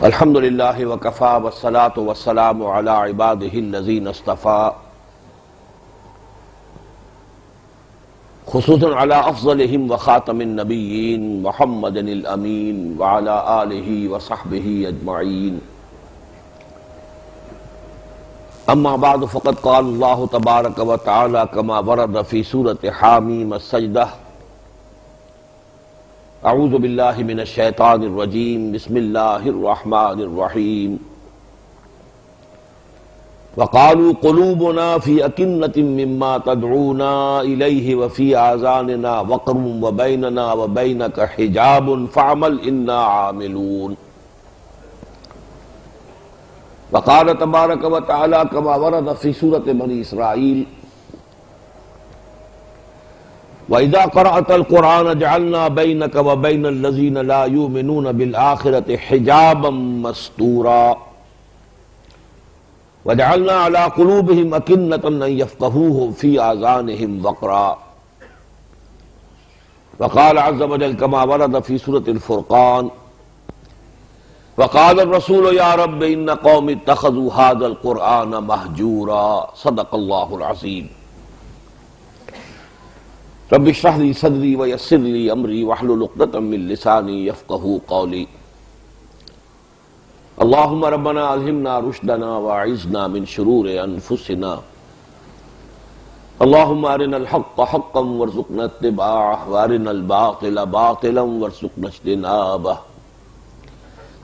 الحمد للہ وکفا والصلاة والسلام علی عبادہ الذین اصطفیٰ خصوصاً علی افضلہم وخاتم النبیین محمد الامین وعلی آلہ وصحبہ اجمعین اما بعد فقد قال اللہ تبارک وتعالی کما ورد فی سورۃ حامیم السجدہ اعوذ باللہ من الشیطان الرجیم بسم اللہ الرحمن الرحیم وقالوا قلوبنا فی اکنۃ مما تدعونا الیہ وفی آذاننا وقر وبیننا وبینک حجاب فاعمل انا عاملون وقال تبارک وتعالی کما ورد فی سورۃ بنی اسرائیل وَإِذَا قَرَأْتَ الْقُرْآنَ جَعَلْنَا بَيْنَكَ وَبَيْنَ الَّذِينَ لَا يُؤْمِنُونَ بِالْآخِرَةِ حِجَابًا مَسْتُورًا وَجَعَلْنَا عَلَىٰ قُلُوبِهِمْ أَكِنَّةً أَن يَفْقَهُوهُ فِي آذَانِهِمْ وَقْرًا وقال عز وجل كما ورد في سورة الفرقان وقال الرسول يا رب إن قوم اتخذوا هذا القرآن مهجورا صدق الله العظيم رب اشرح لي صدري ويسر لي امري واحلل عقدة من لساني يفقهوا قولي اللهم ربنا الهمنا رشدنا واعذنا من شرور انفسنا اللهم ارنا الحق حقا وارزقنا اتباعه وارنا الباطل باطلا وارزقنا اجتنابه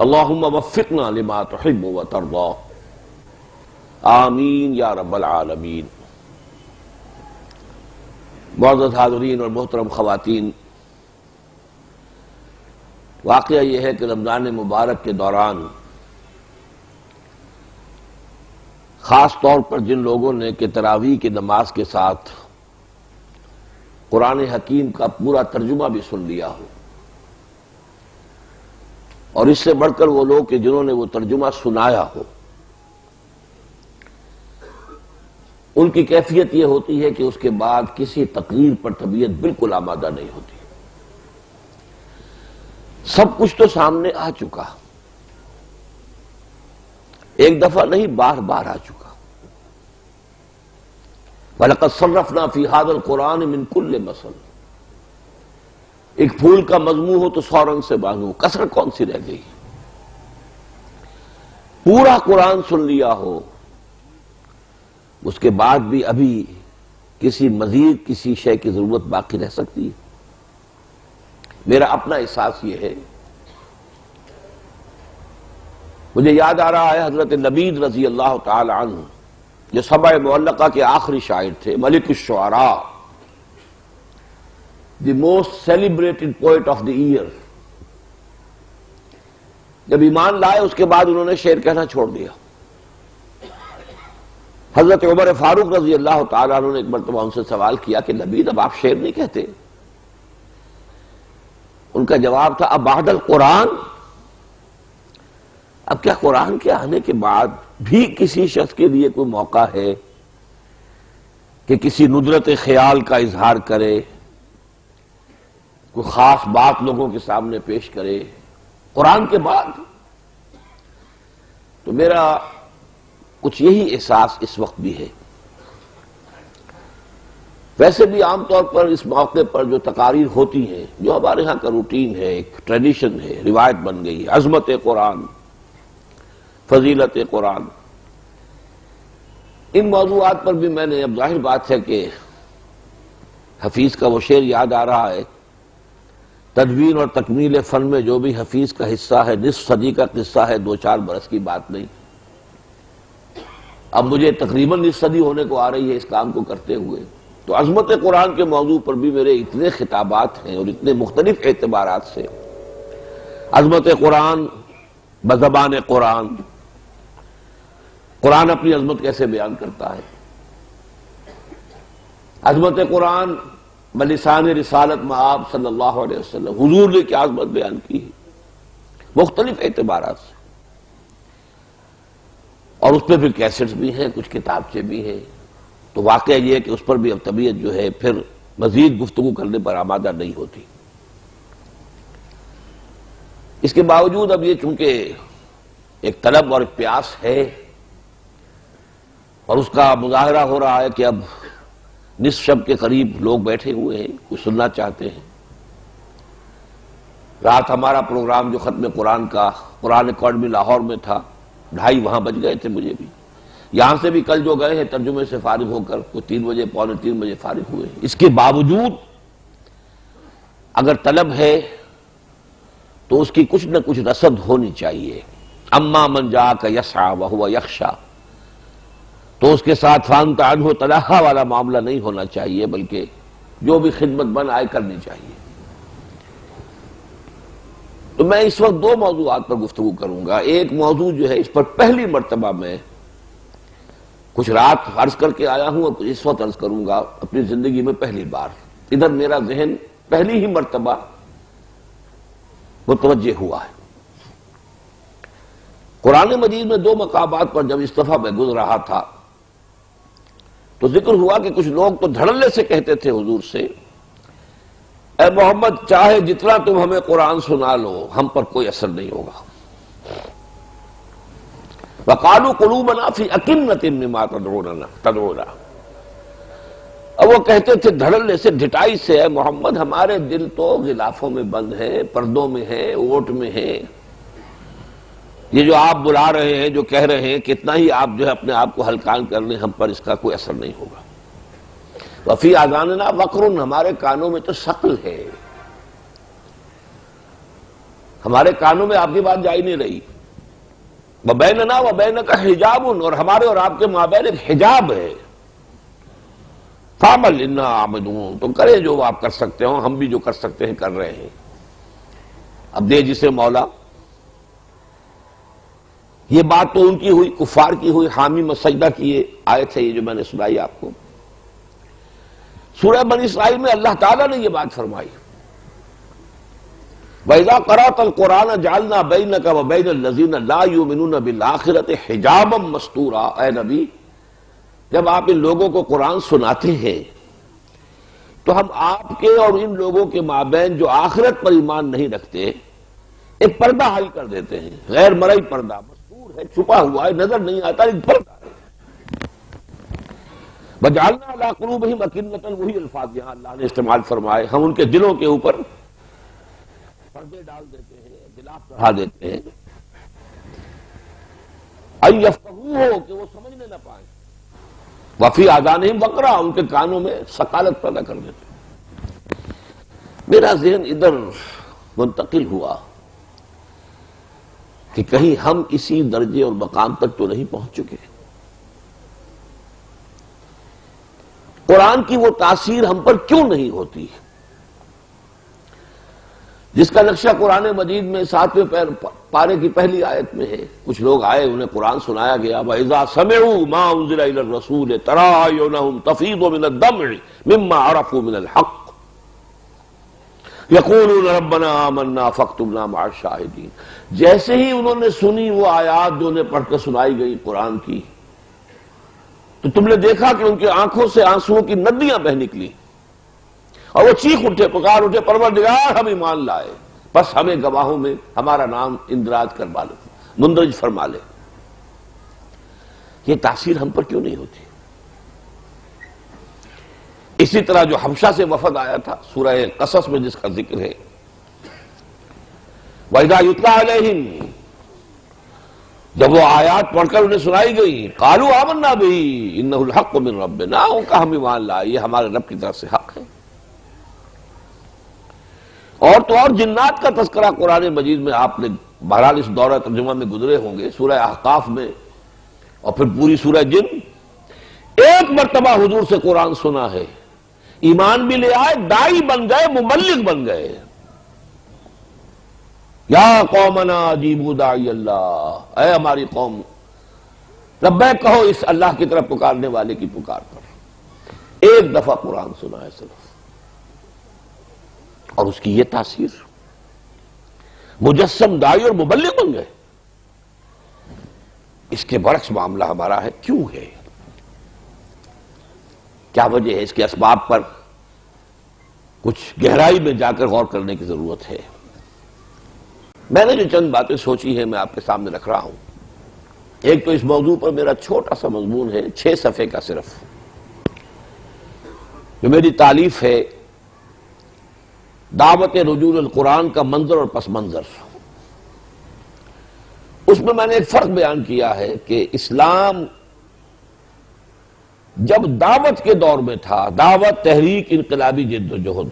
اللهم وفقنا لما تحب وترضى آمین یا رب العالمین۔ معزز حاضرین اور محترم خواتین، واقعہ یہ ہے کہ رمضان مبارک کے دوران خاص طور پر جن لوگوں نے کہ تراویح کی نماز کے ساتھ قرآن حکیم کا پورا ترجمہ بھی سن لیا ہو، اور اس سے بڑھ کر وہ لوگ کہ جنہوں نے وہ ترجمہ سنایا ہو، ان کی کیفیت یہ ہوتی ہے کہ اس کے بعد کسی تقریر پر طبیعت بالکل آمادہ نہیں ہوتی۔ سب کچھ تو سامنے آ چکا، ایک دفعہ نہیں بار بار آ چکا۔ وَلَقَدْ صَرَّفْنَا فِي هَذَا الْقُرْآنِ مِنْ كُلِّ مَثَلٍ، ایک پھول کا مضمون ہو تو 100 رنگ سے بانو، کسر کون سی رہ گئی؟ پورا قرآن سن لیا ہو، اس کے بعد بھی ابھی مزید کسی شے کی ضرورت باقی رہ سکتی ہے۔ میرا اپنا احساس یہ ہے، مجھے یاد آ رہا ہے حضرت لبید رضی اللہ تعالی عنہ جو سبع معلقہ کے آخری شاعر تھے، ملک الشعراء، the most celebrated poet of the year, جب ایمان لائے اس کے بعد انہوں نے شعر کہنا چھوڑ دیا۔ حضرت عمر فاروق رضی اللہ تعالیٰ عنہ نے ایک مرتبہ ان سے سوال کیا کہ لبید اب آپ شعر نہیں کہتے؟ ان کا جواب تھا اب بعد القرآن، اب کیا قرآن کے آنے کے بعد بھی کسی شخص کے لیے کوئی موقع ہے کہ کسی ندرت خیال کا اظہار کرے، کوئی خاص بات لوگوں کے سامنے پیش کرے قرآن کے بعد؟ تو میرا کچھ یہی احساس اس وقت بھی ہے۔ ویسے بھی عام طور پر اس موقع پر جو تقاریر ہوتی ہیں، جو ہمارے ہاں کا روٹین ہے، ایک ٹریڈیشن ہے، روایت بن گئی ہے، عظمت قرآن، فضیلت قرآن، ان موضوعات پر بھی میں نے، اب ظاہر بات ہے کہ حفیظ کا وہ شعر یاد آ رہا ہے، تدوین اور تکمیل فن میں جو بھی حفیظ کا حصہ ہے نصف صدی کا قصہ ہے، 2-4 برس کی بات نہیں۔ اب مجھے تقریباً نصف صدی ہونے کو آ رہی ہے اس کام کو کرتے ہوئے، تو عظمت قرآن کے موضوع پر بھی میرے اتنے خطابات ہیں اور اتنے مختلف اعتبارات سے۔ عظمت قرآن بزبان قرآن، قرآن اپنی عظمت کیسے بیان کرتا ہے، عظمت قرآن بلسان رسالت مآب صلی اللہ علیہ وسلم، حضور نے کیا عظمت بیان کی ہے، مختلف اعتبارات سے، اور اس پہ پھر کیسٹس بھی ہیں، کچھ کتابچے بھی ہیں، تو واقعہ یہ ہے کہ اس پر بھی اب طبیعت جو ہے پھر مزید گفتگو کرنے پر آمادہ نہیں ہوتی۔ اس کے باوجود اب یہ چونکہ ایک طلب اور ایک پیاس ہے، اور اس کا مظاہرہ ہو رہا ہے کہ اب نصف شب کے قریب لوگ بیٹھے ہوئے ہیں، کچھ سننا چاہتے ہیں۔ رات ہمارا پروگرام جو ختم قرآن کا قرآن اکیڈمی لاہور میں تھا، 2:30 وہاں بج گئے تھے مجھے بھی۔ یہاں سے بھی کل جو گئے ہیں ترجمے سے فارغ ہو کر کوئی 3 بجے پونے 3 بجے فارغ ہوئے۔ اس کے باوجود اگر طلب ہے تو اس کی کچھ نہ کچھ رصد ہونی چاہیے۔ اما من جاءک یسعی وہو یخشی، تو اس کے ساتھ فانت عنہ تلہی والا معاملہ نہیں ہونا چاہیے، بلکہ جو بھی خدمت بن آئے کرنی چاہیے۔ تو میں اس وقت 2 موضوعات پر گفتگو کروں گا۔ ایک موضوع جو ہے اس پر پہلی مرتبہ میں کچھ رات عرض کر کے آیا ہوں، اور کچھ اس وقت عرض کروں گا اپنی زندگی میں پہلی بار۔ ادھر میرا ذہن پہلی ہی مرتبہ متوجہ ہوا ہے۔ قرآن مجید میں 2 مقامات پر جب اس دفعہ میں گزر رہا تھا تو ذکر ہوا کہ کچھ لوگ تو دھڑلے سے کہتے تھے حضور سے، اے محمد چاہے جتنا تم ہمیں قرآن سنا لو ہم پر کوئی اثر نہیں ہوگا۔ وقالوا قلوبنا فی اکنۃ مما تدعونا، اب وہ کہتے تھے دھڑلے سے، ڈھٹائی سے، اے محمد ہمارے دل تو غلافوں میں بند ہیں، پردوں میں ہیں، اوٹ میں ہیں، یہ جو آپ بلا رہے ہیں، جو کہہ رہے ہیں، کتنا ہی آپ جو ہے اپنے آپ کو ہلکان کر لیں، ہم پر اس کا کوئی اثر نہیں ہوگا۔ وفی آذاننا وقر، ہمارے کانوں میں تو ثقل ہے، ہمارے کانوں میں آپ کی بات جا ہی نہیں رہی۔ وبیننا وبینک حجاب، اور ہمارے اور آپ کے مابین ایک حجاب ہے۔ فعمل انا عاملون، تو کریں جو آپ کر سکتے ہو، ہم بھی جو کر سکتے ہیں کر رہے ہیں۔ اب دے جسے مولا، یہ بات تو ان کی ہوئی، کفار کی ہوئی، حامی مسجدہ کی آیت ہے یہ جو میں نے سنائی آپ کو۔ سورہ بنی اسرائیل میں اللہ تعالیٰ نے یہ بات فرمائی، وَإِذَا قَرَأْتَ الْقُرْآنَ جَعَلْنَا بَيْنَكَ وَبَيْنَ الَّذِينَ لَا يُؤْمِنُونَ بِالْآخِرَةِ حِجَابًا مَسْتُورًا، اے نبی جب آپ ان لوگوں کو قرآن سناتے ہیں تو ہم آپ کے اور ان لوگوں کے مابین جو آخرت پر ایمان نہیں رکھتے ایک پردہ حائل کر دیتے ہیں، غیر مرئی پردہ، مستور ہے، چھپا ہوا ہے، نظر نہیں آتا، ایک پردہ ہے۔ وَجَعَلْنَا عَلَىٰ قُلُوبِهِمْ أَكِنَّةً، وہی الفاظ یہاں اللہ نے استعمال فرمائے، ہم ان کے دلوں کے اوپر پردے ڈال دیتے ہیں، غلاف چڑھا دیتے ہیں، أَن يَفْقَهُوهُ، کہ وہ سمجھنے نہ پائیں، وفی آذانہم وقرا، ان کے کانوں میں ثقالت پیدا کر دیتے۔ میرا ذہن ادھر منتقل ہوا کہ کہیں ہم اسی درجے اور مقام تک تو نہیں پہنچ چکے، قرآن کی وہ تاثیر ہم پر کیوں نہیں ہوتی جس کا نقشہ قرآن مجید میں 7ویں پارے کی پہلی آیت میں ہے۔ کچھ لوگ آئے، انہیں قرآن سنایا گیا، وَإِذَا سَمِعُوا مَا أُنزِلَ إِلَى الرَّسُولِ تَرَىٰ أَعْيُنَهُمْ تَفِيضُ مِنَ الدَّمْعِ مِمَّا عَرَفُوا مِنَ الْحَقِّ يَقُولُونَ رَبَّنَا آمَنَّا فَاكْتُبْنَا مَعَ الشَّاهِدِينَ، جیسے ہی انہوں نے سنی وہ آیات جو انہیں پڑھ کر سنائی گئی قرآن کی، تو تم نے دیکھا کہ ان کی آنکھوں سے آنسوؤں کی ندیاں بہہ نکلی، اور وہ چیخ اٹھے، پکار اٹھے، پروردگار ہم ایمان لائے، بس ہمیں گواہوں میں ہمارا نام اندراج کروا لے، مندرج فرما لے۔ یہ تاثیر ہم پر کیوں نہیں ہوتی؟ اسی طرح جو حبشہ سے وفد آیا تھا سورہ قصص میں جس کا ذکر ہے، وَإِذَا يُتْلَىٰ عَلَيْهِمْ، جب وہ آیات پڑھ کر انہیں سنائی گئی، قَالُوا آمَنَّا بِهِ إِنَّهُ الْحَقُّ مِن رَبِّنَا، ان کا ہم ایمان لائے، یہ ہمارے رب کی طرف سے حق ہے۔ اور تو اور جنات کا تذکرہ قرآن مجید میں آپ نے بہرحال اس دورہ ترجمہ میں گزرے ہوں گے، سورہ احقاف میں اور پھر پوری سورہ جن، ایک مرتبہ حضور سے قرآن سنا ہے، ایمان بھی لے آئے، دائی بن گئے، مبلغ بن گئے۔ یا قومنا اجیبوا داعی اللہ، اے ہماری قوم لبیک کہو اس اللہ کی طرف پکارنے والے کی پکار پر۔ ایک دفعہ قرآن سنا ہے صرف، اور اس کی یہ تاثیر، مجسم داعی اور مبلغ بن گئے۔ اس کے برعکس معاملہ ہمارا ہے، کیوں ہے؟ کیا وجہ ہے؟ اس کے اسباب پر کچھ گہرائی میں جا کر غور کرنے کی ضرورت ہے۔ میں نے جو چند باتیں سوچی ہیں میں آپ کے سامنے رکھ رہا ہوں۔ ایک تو اس موضوع پر میرا چھوٹا سا مضمون ہے 6 صفحے کا صرف، جو میری تالیف ہے دعوت رجوع القرآن کا منظر اور پس منظر۔ اس میں میں نے ایک فرق بیان کیا ہے کہ اسلام جب دعوت کے دور میں تھا، دعوت، تحریک، انقلابی جد و جہد،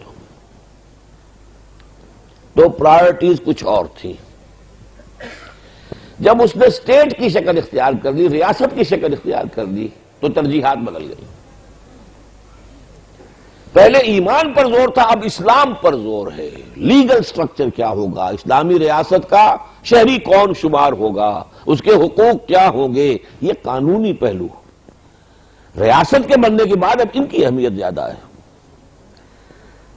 تو پرائرٹیز کچھ اور تھیں۔ جب اس نے اسٹیٹ کی شکل اختیار کر لی، ریاست کی شکل اختیار کر لی، تو ترجیحات بدل گئی۔ پہلے ایمان پر زور تھا، اب اسلام پر زور ہے۔ لیگل سٹرکچر کیا ہوگا، اسلامی ریاست کا شہری کون شمار ہوگا، اس کے حقوق کیا ہوں گے، یہ قانونی پہلو۔ ریاست کے بننے کے بعد اب ان کی اہمیت زیادہ ہے،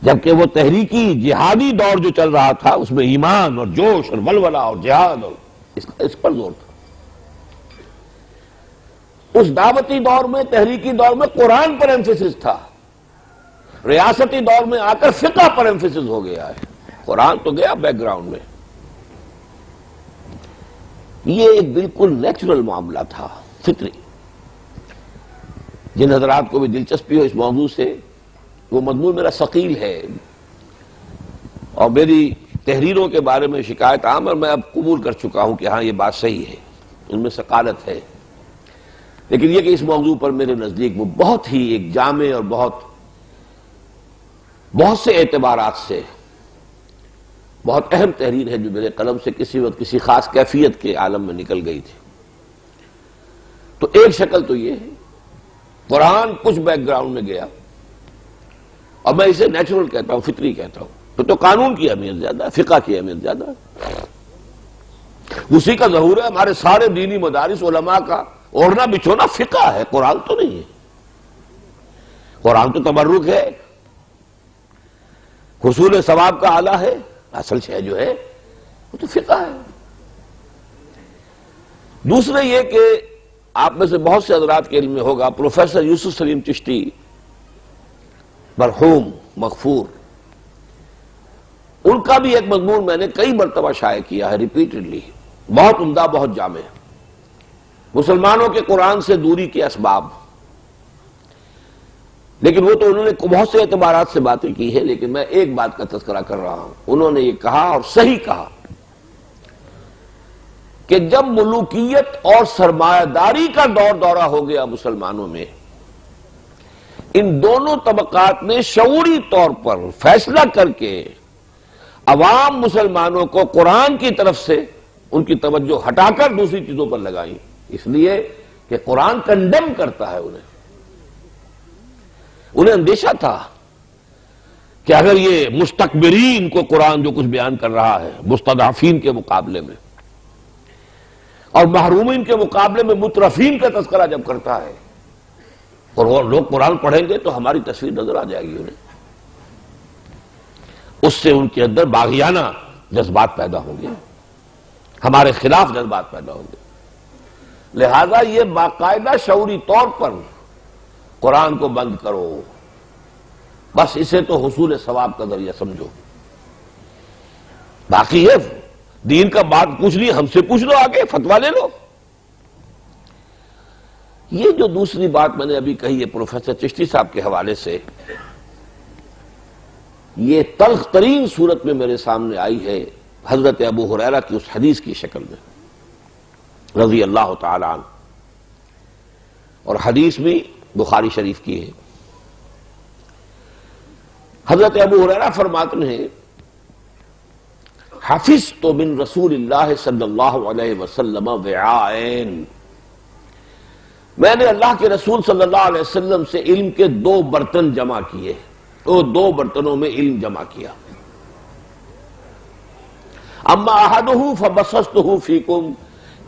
جبکہ وہ تحریکی جہادی دور جو چل رہا تھا اس میں ایمان اور جوش اور ولولہ اور جہاد اور اس پر زور تھا۔ اس دعوتی دور میں، تحریکی دور میں قرآن پر ایمفیسس تھا، ریاستی دور میں آ کر فقہ پر ایمفیسس ہو گیا ہے۔ قرآن تو گیا بیک گراؤنڈ میں۔ یہ ایک بالکل نیچرل معاملہ تھا، فطری۔ جن حضرات کو بھی دلچسپی ہو اس موضوع سے، وہ مضمون میرا ثقیل ہے اور میری تحریروں کے بارے میں شکایت عام، اور میں اب قبول کر چکا ہوں کہ ہاں یہ بات صحیح ہے، ان میں ثقالت ہے، لیکن یہ کہ اس موضوع پر میرے نزدیک وہ بہت ہی ایک جامع اور بہت سے اعتبارات سے بہت اہم تحریر ہے، جو میرے قلم سے کسی وقت کسی خاص کیفیت کے عالم میں نکل گئی تھی۔ تو ایک شکل تو یہ ہے، قرآن کچھ بیک گراؤنڈ میں گیا، اور میں اسے نیچرل کہتا ہوں، فطری کہتا ہوں، تو قانون کی اہمیت زیادہ ہے، فقہ کی اہمیت زیادہ ہے۔ اسی کا ظہور ہے ہمارے سارے دینی مدارس علماء کا اوڑھنا بچھونا فقہ ہے، قرآن تو نہیں ہے۔ قرآن تو تبرک ہے، حصول ثواب کا آلہ ہے، اصل شے جو ہے وہ تو فقہ ہے۔ دوسرے یہ کہ آپ میں سے بہت سے حضرات کے علم میں ہوگا، پروفیسر یوسف سلیم چشتی مرحوم مغفور، ان کا بھی ایک مضمون میں نے کئی مرتبہ شائع کیا ہے ریپیٹڈلی، بہت عمدہ، بہت جامع، مسلمانوں کے قرآن سے دوری کے اسباب۔ لیکن وہ تو انہوں نے بہت سے اعتبارات سے باتیں کی ہے، لیکن میں ایک بات کا تذکرہ کر رہا ہوں۔ انہوں نے یہ کہا، اور صحیح کہا، کہ جب ملوکیت اور سرمایہ داری کا دورہ ہو گیا مسلمانوں میں، ان دونوں طبقات نے شعوری طور پر فیصلہ کر کے عوام مسلمانوں کو قرآن کی طرف سے ان کی توجہ ہٹا کر دوسری چیزوں پر لگائیں، اس لیے کہ قرآن کنڈیم کرتا ہے انہیں اندیشہ تھا کہ اگر یہ مستکبرین کو قرآن جو کچھ بیان کر رہا ہے مستضعفین کے مقابلے میں، اور محرومین کے مقابلے میں مترفین کا تذکرہ جب کرتا ہے، اور لوگ قرآن پڑھیں گے تو ہماری تصویر نظر آ جائے گی انہیں، اس سے ان کے اندر باغیانہ جذبات پیدا ہوں گے، ہمارے خلاف جذبات پیدا ہوں گے۔ لہذا یہ باقاعدہ شعوری طور پر قرآن کو بند کرو، بس اسے تو حصول ثواب کا ذریعہ سمجھو، باقی ہے دین کا بات پوچھ لی، ہم سے پوچھ لو، آگے فتویٰ لے لو۔ یہ جو دوسری بات میں نے ابھی کہی ہے پروفیسر چشتی صاحب کے حوالے سے، یہ تلخ ترین صورت میں میرے سامنے آئی ہے حضرت ابو ہریرہ کی اس حدیث کی شکل میں رضی اللہ تعالی عنہ، اور حدیث بھی بخاری شریف کی ہے۔ حضرت ابو ہریرہ فرماتے ہیں، حفظت من رسول اللہ صلی اللہ علیہ وسلم وعاءین، میں نے اللہ کے رسول صلی اللہ علیہ وسلم سے علم کے 2 برتن جمع کیے، وہ 2 برتنوں میں علم جمع کیا۔ اما احدہ فبسطہ فیکم،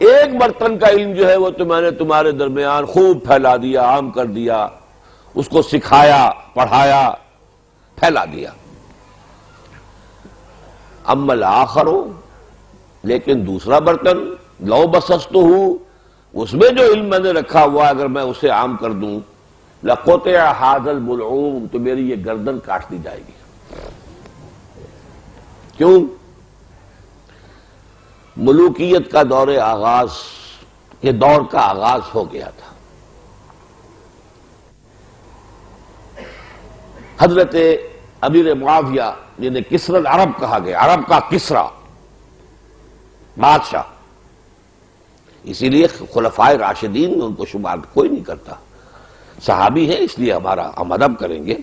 ایک برتن کا علم جو ہے وہ تو میں نے تمہارے درمیان خوب پھیلا دیا، عام کر دیا، اس کو سکھایا، پڑھایا، پھیلا دیا۔ اما الآخر، لیکن دوسرا برتن، لو بسطہ، اس میں جو علم میں نے رکھا ہوا اگر میں اسے عام کر دوں، لقطع ھذا البلعوم، تو میری یہ گردن کاٹ دی جائے گی۔ کیوں؟ ملوکیت کا دور آغاز یہ دور کا آغاز ہو گیا تھا۔ حضرت امیر معاویہ جنہیں کسری العرب کہا گیا، عرب کا کسریٰ بادشاہ، اسی لیے خلفائے راشدین میں ان کو شمار کوئی نہیں کرتا، صحابی ہیں اس لیے ہم ادب کریں گے،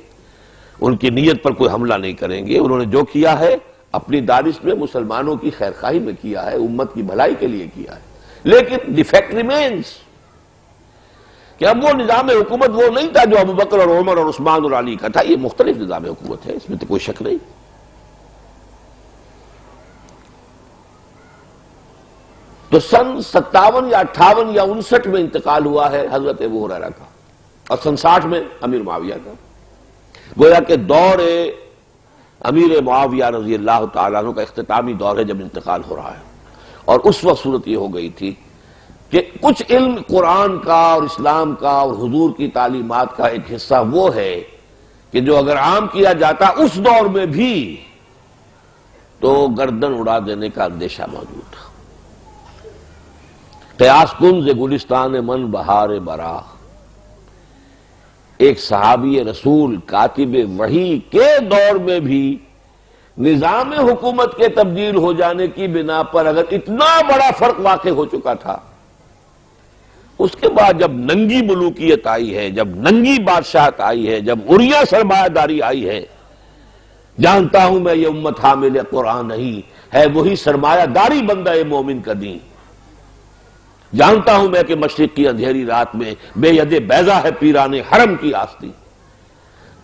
ان کی نیت پر کوئی حملہ نہیں کریں گے۔ انہوں نے جو کیا ہے اپنی دانش میں مسلمانوں کی خیرخواہی میں کیا ہے، امت کی بھلائی کے لیے کیا ہے، لیکن دی فیکٹ ریمینز کہ اب وہ نظام حکومت وہ نہیں تھا جو ابوبکر اور عمر اور عثمان اور علی کا تھا، یہ مختلف نظام حکومت ہے، اس میں تو کوئی شک نہیں۔ تو سن 57 یا 58 یا 59 میں انتقال ہوا ہے حضرت ابو ہریرہ کا، اور سن 60 میں امیر معاویہ کا، گویا کہ دور امیر معاویہ رضی اللہ تعالیٰ عنہ کا اختتامی دور ہے جب انتقال ہو رہا ہے۔ اور اس وقت صورت یہ ہو گئی تھی کہ کچھ علم قرآن کا اور اسلام کا اور حضور کی تعلیمات کا ایک حصہ وہ ہے کہ جو اگر عام کیا جاتا اس دور میں بھی تو گردن اڑا دینے کا اندیشہ موجود تھا۔ قیاس کن ز گلستان من بہار برا، ایک صحابی رسول کاتب وحی کے دور میں بھی نظام حکومت کے تبدیل ہو جانے کی بنا پر اگر اتنا بڑا فرق واقع ہو چکا تھا، اس کے بعد جب ننگی ملوکیت آئی ہے، جب ننگی بادشاہت آئی ہے، جب عریاں سرمایہ داری آئی ہے، جانتا ہوں میں یہ امت حامل قرآن نہیں ہے، وہی سرمایہ داری بندہ مومن کا دین، جانتا ہوں میں کہ مشرق کی اندھیری رات میں بے ید بیضا ہے پیران حرم کی آستی۔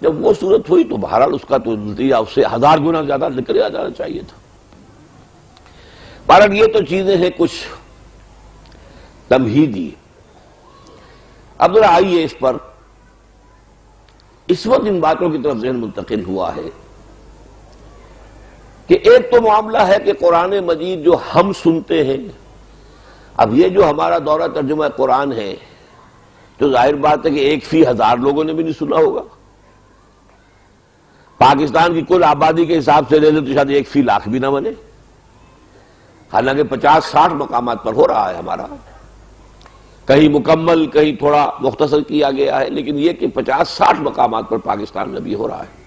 جب وہ صورت ہوئی تو بہرحال اس کا تو نتیجہ اس سے 1000 گنا زیادہ نکلا جانا چاہیے تھا۔ بہرحال یہ تو چیزیں ہیں کچھ تمہیدی۔ اب ذرا آئیے اس پر، اس وقت ان باتوں کی طرف ذہن منتقل ہوا ہے کہ ایک تو معاملہ ہے کہ قرآن مجید جو ہم سنتے ہیں، اب یہ جو ہمارا دورہ ترجمہ قرآن ہے تو ظاہر بات ہے کہ 1 فی 1000 لوگوں نے بھی نہیں سنا ہوگا، پاکستان کی کل آبادی کے حساب سے لے لیں تو شاید 1 فی 1,00,000 بھی نہ بنے، حالانکہ 50-60 مقامات پر ہو رہا ہے ہمارا، کہیں مکمل کہیں تھوڑا مختصر کیا گیا ہے، لیکن یہ کہ 50-60 مقامات پر پاکستان میں بھی ہو رہا ہے۔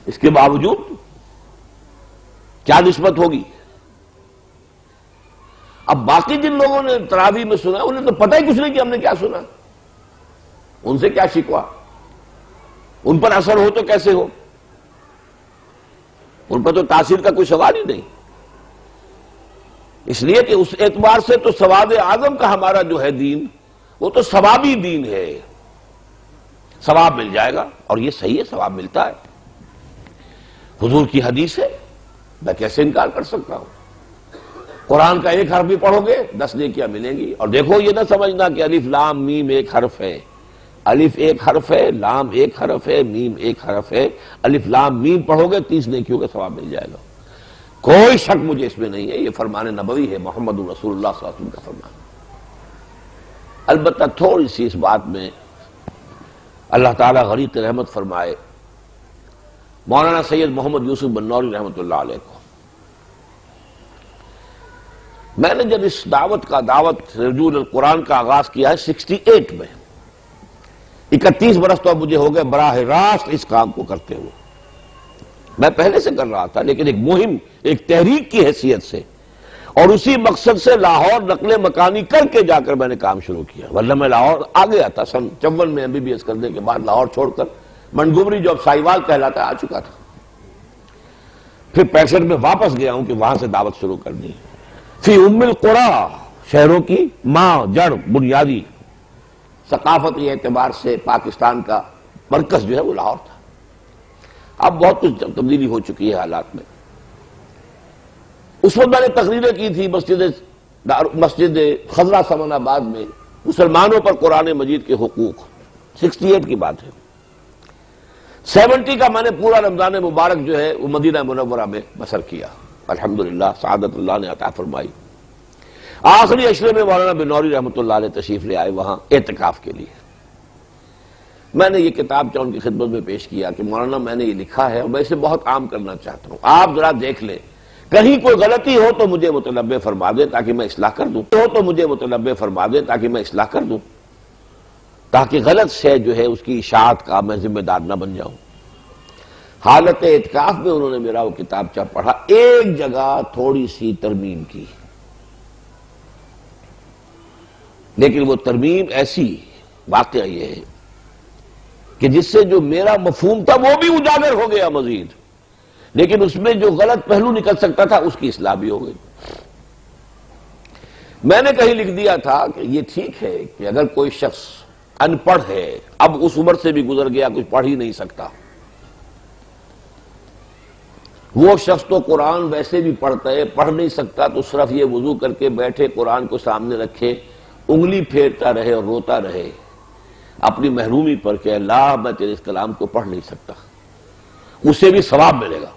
اس کے باوجود کیا نسبت ہوگی؟ اب باقی جن لوگوں نے تراویح میں سنا انہیں تو پتہ ہی کچھ نہیں کہ ہم نے کیا سنا، ان سے کیا شکوا، ان پر اثر ہو تو کیسے ہو، ان پر تو تاثیر کا کوئی سوال ہی نہیں، اس لیے کہ اس اعتبار سے تو سواد اعظم کا ہمارا جو ہے دین وہ تو ثوابی دین ہے، ثواب مل جائے گا، اور یہ صحیح ہے، ثواب ملتا ہے، حضور کی حدیث ہے، میں کیسے انکار کر سکتا ہوں؟ قرآن کا 1 حرف بھی پڑھو گے 10 نیکیاں ملیں گی، اور دیکھو یہ نہ سمجھنا کہ الف لام میم 1 حرف ہے، الف 1 حرف ہے، لام 1 حرف ہے، میم 1 حرف ہے، الف لام میم پڑھو گے 30 نیکیوں کا ثواب مل جائے گا، کوئی شک مجھے اس میں نہیں ہے، یہ فرمان نبوی ہے، محمد رسول اللہ صلی اللہ علیہ وسلم کا فرمان۔ البتہ تھوڑی سی اس بات میں اللہ تعالیٰ غریق رحمت فرمائے مولانا سید محمد یوسف بنوری رحمۃ اللہ علیہ کو، میں نے جب اس دعوت رجوع القرآن کا آغاز کیا ہے 68 میں، 31 برس تو اب مجھے ہو گئے براہ راست اس کام کو کرتے ہوئے، میں پہلے سے کر رہا تھا لیکن ایک مہم، ایک تحریک کی حیثیت سے اور اسی مقصد سے لاہور نقل مکانی کر کے جا کر میں نے کام شروع کیا، ورنہ میں لاہور آ گیا تھا سن 54 میں MBBS کرنے کے بعد لاہور چھوڑ کر منگومری جو اب سائیوال کہلاتا ہے آ چکا تھا، پھر 65 میں واپس گیا ہوں کہ وہاں سے دعوت شروع کرنی ہے۔ فی ام القری، شہروں کی ماں، جڑ، بنیادی ثقافتی اعتبار سے پاکستان کا مرکز جو ہے وہ لاہور تھا، اب بہت کچھ تبدیلی ہو چکی ہے حالات میں۔ اس وقت میں نے تقریریں کی تھی مسجد خضرہ سمن آباد میں مسلمانوں پر قرآن مجید کے حقوق، 68 کی بات ہے، 70 کا میں نے پورا رمضان مبارک جو ہے وہ مدینہ منورہ میں بسر کیا، الحمدللہ سعادت اللہ نے عطا فرمائی۔ آخری عشرے میں مولانا بنوری رحمۃ اللہ علیہ تشریف لے آئے وہاں اعتکاف کے لیے، میں نے یہ کتاب ان کی خدمت میں پیش کیا کہ مولانا میں نے یہ لکھا ہے اور میں اسے بہت عام کرنا چاہتا ہوں، آپ ذرا دیکھ لیں کہیں کوئی غلطی ہو تو مجھے متنبہ فرما دے تاکہ میں اصلاح کر دوں، تاکہ غلط شے جو ہے اس کی اشاعت کا میں ذمہ دار نہ بن جاؤں۔ حالت اعتکاف میں انہوں نے میرا وہ کتابچہ پڑھا، ایک جگہ تھوڑی سی ترمیم کی، لیکن وہ ترمیم ایسی، واقعہ یہ ہے کہ جس سے جو میرا مفہوم تھا وہ بھی اجاگر ہو گیا مزید، لیکن اس میں جو غلط پہلو نکل سکتا تھا اس کی اصلاح بھی ہو گئی۔ میں نے کہیں لکھ دیا تھا کہ یہ ٹھیک ہے کہ اگر کوئی شخص ان پڑھ ہے، اب اس عمر سے بھی گزر گیا، کچھ پڑھ ہی نہیں سکتا، وہ شخص تو قرآن ویسے بھی پڑھتا ہے، پڑھ نہیں سکتا تو صرف یہ وضو کر کے بیٹھے، قرآن کو سامنے رکھے، انگلی پھیرتا رہے اور روتا رہے اپنی محرومی پر کہ اللہ میں تیرے اس کلام کو پڑھ نہیں سکتا، اسے بھی ثواب ملے گا۔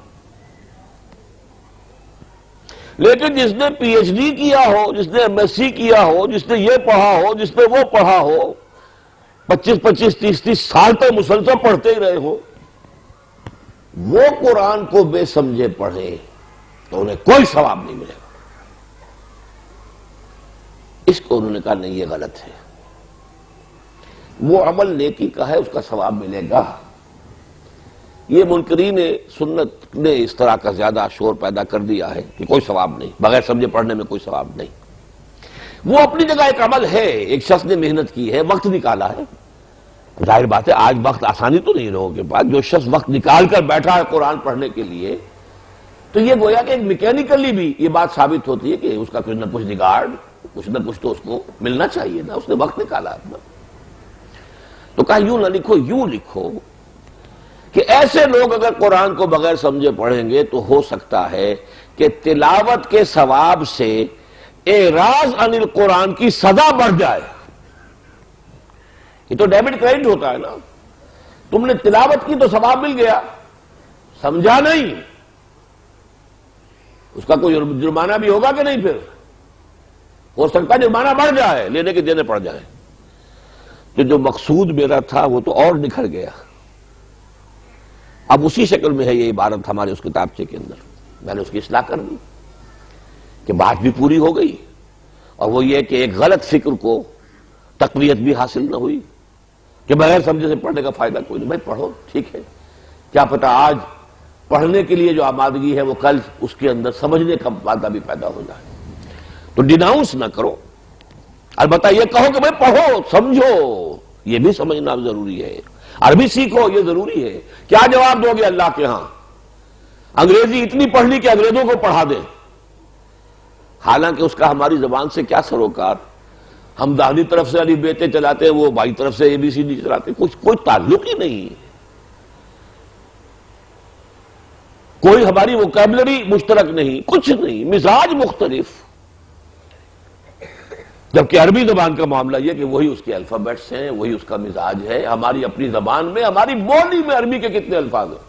لیکن جس نے پی ایچ ڈی کیا ہو، جس نے ایم ایس سی کیا ہو، جس نے یہ پڑھا ہو، جس نے وہ پڑھا ہو، 25 30 سال تک مسلسل پڑھتے ہی رہے ہو، وہ قرآن کو بے سمجھے پڑھے تو انہیں کوئی ثواب نہیں ملے گا۔ اس کو انہوں نے کہا نہیں، یہ غلط ہے، وہ عمل نیکی کا ہے، اس کا ثواب ملے گا۔ یہ منکرین سنت نے اس طرح کا زیادہ شور پیدا کر دیا ہے کہ کوئی ثواب نہیں، بغیر سمجھے پڑھنے میں کوئی ثواب نہیں۔ وہ اپنی جگہ ایک عمل ہے، ایک شخص نے محنت کی ہے، وقت نکالا ہے، ظاہر بات ہے آج وقت آسانی تو نہیں لوگوں کے پاس، جو شخص وقت نکال کر بیٹھا ہے قرآن پڑھنے کے لیے، تو یہ گویا کہ ایک میکینیکلی بھی یہ بات ثابت ہوتی ہے کہ اس کا کچھ نہ کچھ ریگارڈ، کچھ نہ کچھ تو اس کو ملنا چاہیے نا، اس نے وقت نکالا اپنا۔ تو کہا یوں نہ لکھو، یوں لکھو کہ ایسے لوگ اگر قرآن کو بغیر سمجھے پڑھیں گے تو ہو سکتا ہے کہ تلاوت کے ثواب سے اعراض عن القرآن کی سزا بڑھ جائے۔ یہ تو ڈیبٹ کریڈٹ ہوتا ہے نا، تم نے تلاوت کی تو ثواب مل گیا، سمجھا نہیں، اس کا کوئی جرمانہ بھی ہوگا کہ نہیں؟ پھر ہو سکتا ہے جرمانہ بڑھ جائے، لینے کے دینے پڑ جائیں۔ تو جو مقصود میرا تھا وہ تو اور نکھر گیا۔ اب اسی شکل میں ہے یہ عبارت ہمارے اس کتابچے کے اندر، میں نے اس کی اصلاح کر دی کہ بات بھی پوری ہو گئی، اور وہ یہ کہ ایک غلط فکر کو تقویت بھی حاصل نہ ہوئی کہ بغیر سمجھے سے پڑھنے کا فائدہ کوئی نہیں۔ بھائی پڑھو، ٹھیک ہے، کیا پتہ آج پڑھنے کے لیے جو آمادگی ہے وہ کل اس کے اندر سمجھنے کا مادہ بھی پیدا ہو جائے، تو ڈیناؤنس نہ کرو، البتہ یہ کہو کہ بھائی پڑھو، سمجھو، یہ بھی سمجھنا ضروری ہے، عربی سیکھو، یہ ضروری ہے۔ کیا جواب دو گے اللہ کے ہاں؟ انگریزی اتنی پڑھ لی کہ انگریزوں کو پڑھا دیں، حالانکہ اس کا ہماری زبان سے کیا سروکار؟ ہم داہنی طرف سے علی بیتے چلاتے ہیں، وہ بائیں طرف سے اے بی سی ڈی چلاتے، کوئی تعلق ہی نہیں، کوئی ہماری ووکیبلری مشترک نہیں، کچھ نہیں، مزاج مختلف۔ جبکہ عربی زبان کا معاملہ یہ کہ وہی اس کے الفابیٹس ہیں، وہی اس کا مزاج ہے۔ ہماری اپنی زبان میں، ہماری بولی میں عربی کے کتنے الفاظ ہیں؟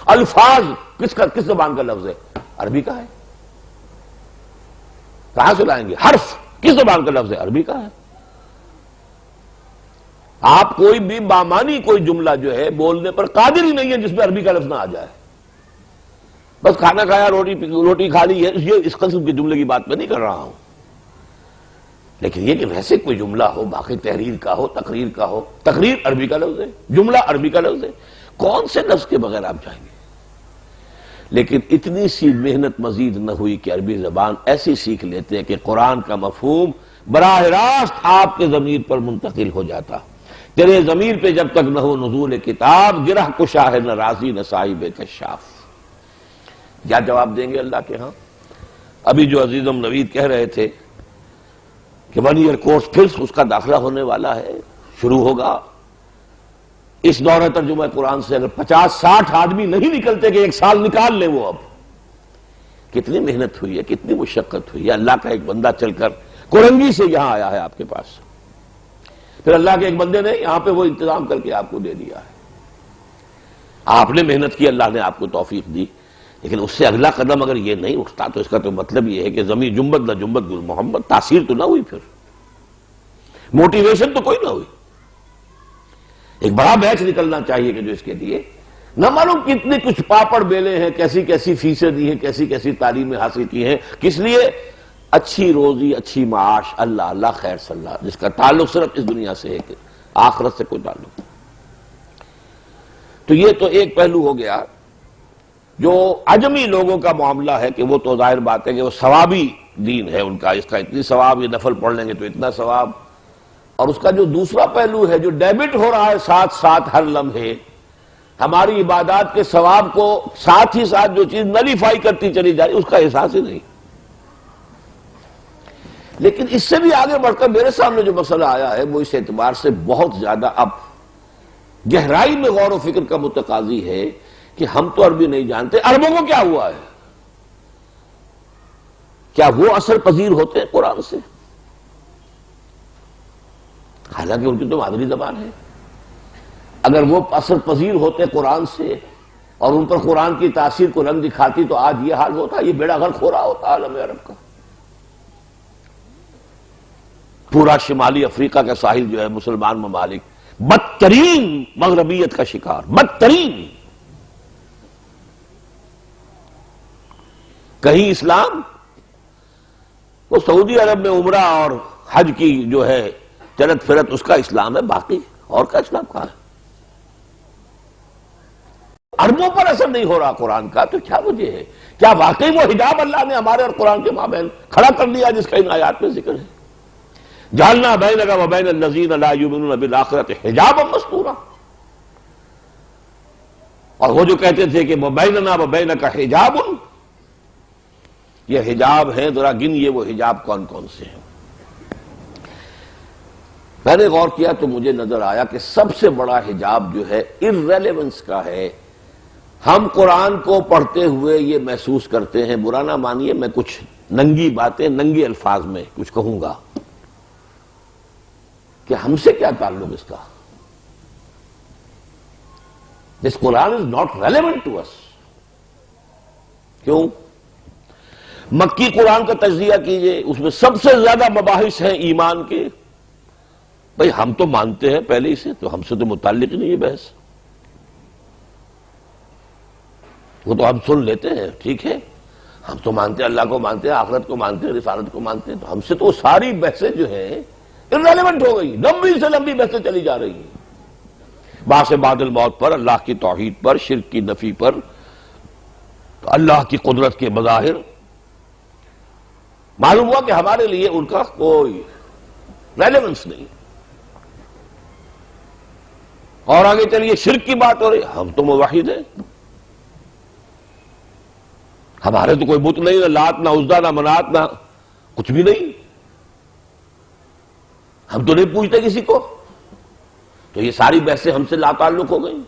الفاظ کس زبان کا لفظ ہے؟ عربی کا ہے۔ کہاں سے لائیں گے؟ حرف کس زبان کا لفظ ہے؟ عربی کا ہے۔ آپ کوئی بھی بامانی کوئی جملہ جو ہے بولنے پر قادر ہی نہیں ہے جس میں عربی کا لفظ نہ آ جائے۔ بس کھانا کھایا، روٹی کھا لی، یہ اس قسم کے جملے کی بات میں نہیں کر رہا ہوں، لیکن یہ کہ ویسے کوئی جملہ ہو، باقی تحریر کا ہو، تقریر کا ہو، تقریر عربی کا لفظ ہے، جملہ عربی کا لفظ ہے، کون سے لفظ کے بغیر آپ جائیں گے؟ لیکن اتنی سی محنت مزید نہ ہوئی کہ عربی زبان ایسی سیکھ لیتے کہ قرآن کا مفہوم براہ راست آپ کے ضمیر پر منتقل ہو جاتا۔ تیرے ضمیر پہ جب تک نہ ہو نزول کتاب، گرہ کشا ہے نہ رازی نہ صاحب کشاف۔ کیا جواب دیں گے اللہ کے ہاں؟ ابھی جو عزیزم نوید کہہ رہے تھے کہ 1 ایئر کورس پھر اس کا داخلہ ہونے والا ہے، شروع ہوگا۔ اس دورہ ترجمہ قرآن سے اگر 50-60 آدمی نہیں نکلتے کہ 1 سال نکال لے، وہ اب کتنی محنت ہوئی ہے، کتنی مشقت ہوئی ہے۔ اللہ کا ایک بندہ چل کر کورنگی سے یہاں آیا ہے آپ کے پاس، پھر اللہ کے ایک بندے نے یہاں پہ وہ انتظام کر کے آپ کو دے دیا ہے۔ آپ نے محنت کی، اللہ نے آپ کو توفیق دی، لیکن اس سے اگلا قدم اگر یہ نہیں اٹھتا تو اس کا تو مطلب یہ ہے کہ زمین جنبت نہ جنبت گل محمد، تاثیر تو نہ ہوئی، پھر موٹیویشن تو کوئی نہ ہوئی۔ ایک بڑا بیچ نکلنا چاہیے کہ جو اس کے لیے نہ معلوم کتنے کچھ پاپڑ بیلے ہیں، کیسی کیسی فیسیں دی ہیں، کیسی کیسی تعلیمیں حاصل کی ہیں، کس لیے؟ اچھی روزی، اچھی معاش، اللہ اللہ خیر صلی اللہ، جس کا تعلق صرف اس دنیا سے ہے کہ آخرت سے کوئی تعلق نہیں۔ تو یہ تو ایک پہلو ہو گیا۔ جو عجمی لوگوں کا معاملہ ہے کہ وہ تو ظاہر بات ہے کہ وہ ثوابی دین ہے ان کا، اس کا اتنی ثواب، یہ نفل پڑھ لیں گے تو اتنا ثواب۔ اور اس کا جو دوسرا پہلو ہے جو ڈیبٹ ہو رہا ہے ساتھ ساتھ ہر لمحے، ہماری عبادات کے ثواب کو ساتھ ہی ساتھ جو چیز نلیفائی کرتی چلی جا رہی اس کا احساس ہی نہیں۔ لیکن اس سے بھی آگے بڑھ کر میرے سامنے جو مسئلہ آیا ہے وہ اس اعتبار سے بہت زیادہ اب گہرائی میں غور و فکر کا متقاضی ہے کہ ہم تو عربی نہیں جانتے، عربوں کو کیا ہوا ہے؟ کیا وہ اثر پذیر ہوتے ہیں قرآن سے؟ حالانکہ ان کی تو مادری زبان ہے۔ اگر وہ اثر پذیر ہوتے قرآن سے اور ان پر قرآن کی تاثیر کو رنگ دکھاتی تو آج یہ حال ہوتا، یہ بیڑا غرق ہو رہا ہوتا عالم عرب کا۔ پورا شمالی افریقہ کا ساحل جو ہے مسلمان ممالک بدترین مغربیت کا شکار، بدترین۔ کہیں اسلام، وہ سعودی عرب میں عمرہ اور حج کی جو ہے چلت فرت اس کا اسلام ہے، باقی اور کا اسلام کہاں ہے؟ عربوں پر اثر نہیں ہو رہا قرآن کا، تو کیا وجہ ہے؟ کیا واقعی وہ حجاب اللہ نے ہمارے اور قرآن کے مابین کھڑا کر دیا جس کا ان آیات میں ذکر ہے؟ جعلنا بینک وبین الذین لا یؤمنون بالآخرۃ حجابا مستورا۔ اور وہ جو کہتے تھے کہ وبیننا وبینک حجاب، یہ حجاب ہیں، ذرا گنیے وہ حجاب کون کون سے ہیں۔ میں نے غور کیا تو مجھے نظر آیا کہ سب سے بڑا حجاب جو ہے irrelevance کا ہے۔ ہم قرآن کو پڑھتے ہوئے یہ محسوس کرتے ہیں، برا نہ مانیے میں کچھ ننگی باتیں ننگے الفاظ میں کچھ کہوں گا، کہ ہم سے کیا تعلق اس کا؟ This Quran is not relevant to us۔ کیوں؟ مکی قرآن کا تجزیہ کیجئے، اس میں سب سے زیادہ مباحث ہیں ایمان کے۔ بھئی ہم تو مانتے ہیں پہلے ہی سے، تو ہم سے تو متعلق ہی نہیں ہے بحث، وہ تو ہم سن لیتے ہیں، ٹھیک ہے، ہم تو مانتے ہیں، اللہ کو مانتے ہیں، آخرت کو مانتے ہیں، رسالت کو مانتے ہیں، تو ہم سے تو ساری بحثیں جو ہیں irrelevant ہو گئی، لمبی سے لمبی بحثیں چلی جا رہی ہیں، بعث بعد الموت پر، اللہ کی توحید پر، شرک کی نفی پر، تو اللہ کی قدرت کے مظاہر۔ معلوم ہوا کہ ہمارے لیے ان کا کوئی ریلیونس نہیں۔ اور آگے چلیے شرک کی بات ہو رہی، ہم تو موحد ہیں، ہمارے تو کوئی بت نہیں، نہ لات نہ عزا نہ منات نہ کچھ بھی نہیں، ہم تو نہیں پوچھتے کسی کو۔ تو یہ ساری بحثیں ہم سے لا تعلق ہو گئی،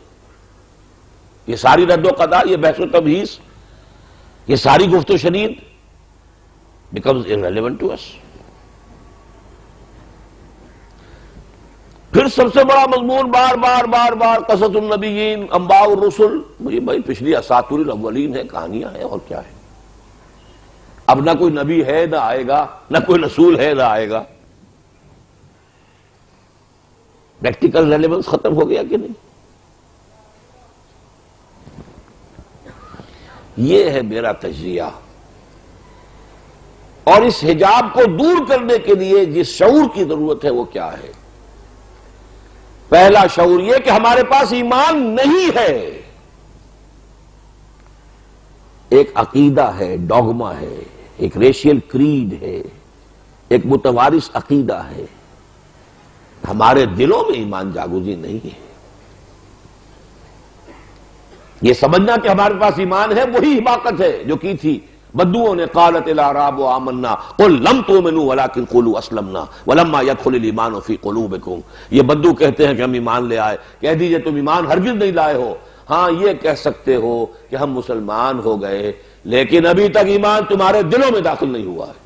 یہ ساری رد و قضا، یہ بحث و تبحیث، یہ ساری گفت و شنید becomes irrelevant to us۔ پھر سب سے بڑا مضمون بار بار بار بار قصص النبیین، انباء الرسل، مجھے بھائی پچھلی اساطیر الاولین ہے، کہانیاں ہیں، اور کیا ہے؟ اب نہ کوئی نبی ہے نہ آئے گا، نہ کوئی رسول ہے نہ آئے گا، پریکٹیکل ریلیونس ختم ہو گیا کہ نہیں؟ یہ ہے میرا تجزیہ۔ اور اس حجاب کو دور کرنے کے لیے جس شعور کی ضرورت ہے وہ کیا ہے؟ پہلا شعور یہ کہ ہمارے پاس ایمان نہیں ہے، ایک عقیدہ ہے، ڈوگما ہے، ایک ریشیل کریڈ ہے، ایک متوارث عقیدہ ہے، ہمارے دلوں میں ایمان جاگوزی نہیں ہے۔ یہ سمجھنا کہ ہمارے پاس ایمان ہے وہی حماقت ہے جو کی تھی بدوؤں نے، قالت الاعراب آمنا قل لم تؤمنوا ولکن قولوا اسلمنا ولما يدخل الايمان في قلوبكم۔ یہ بدو کہتے ہیں کہ ہم ایمان لے آئے، کہہ دیجئے تم ایمان ہرگز نہیں لائے ہو۔ ہاں یہ کہہ سکتے ہو کہ ہم مسلمان ہو گئے، لیکن ابھی تک ایمان تمہارے دلوں میں داخل نہیں ہوا ہے۔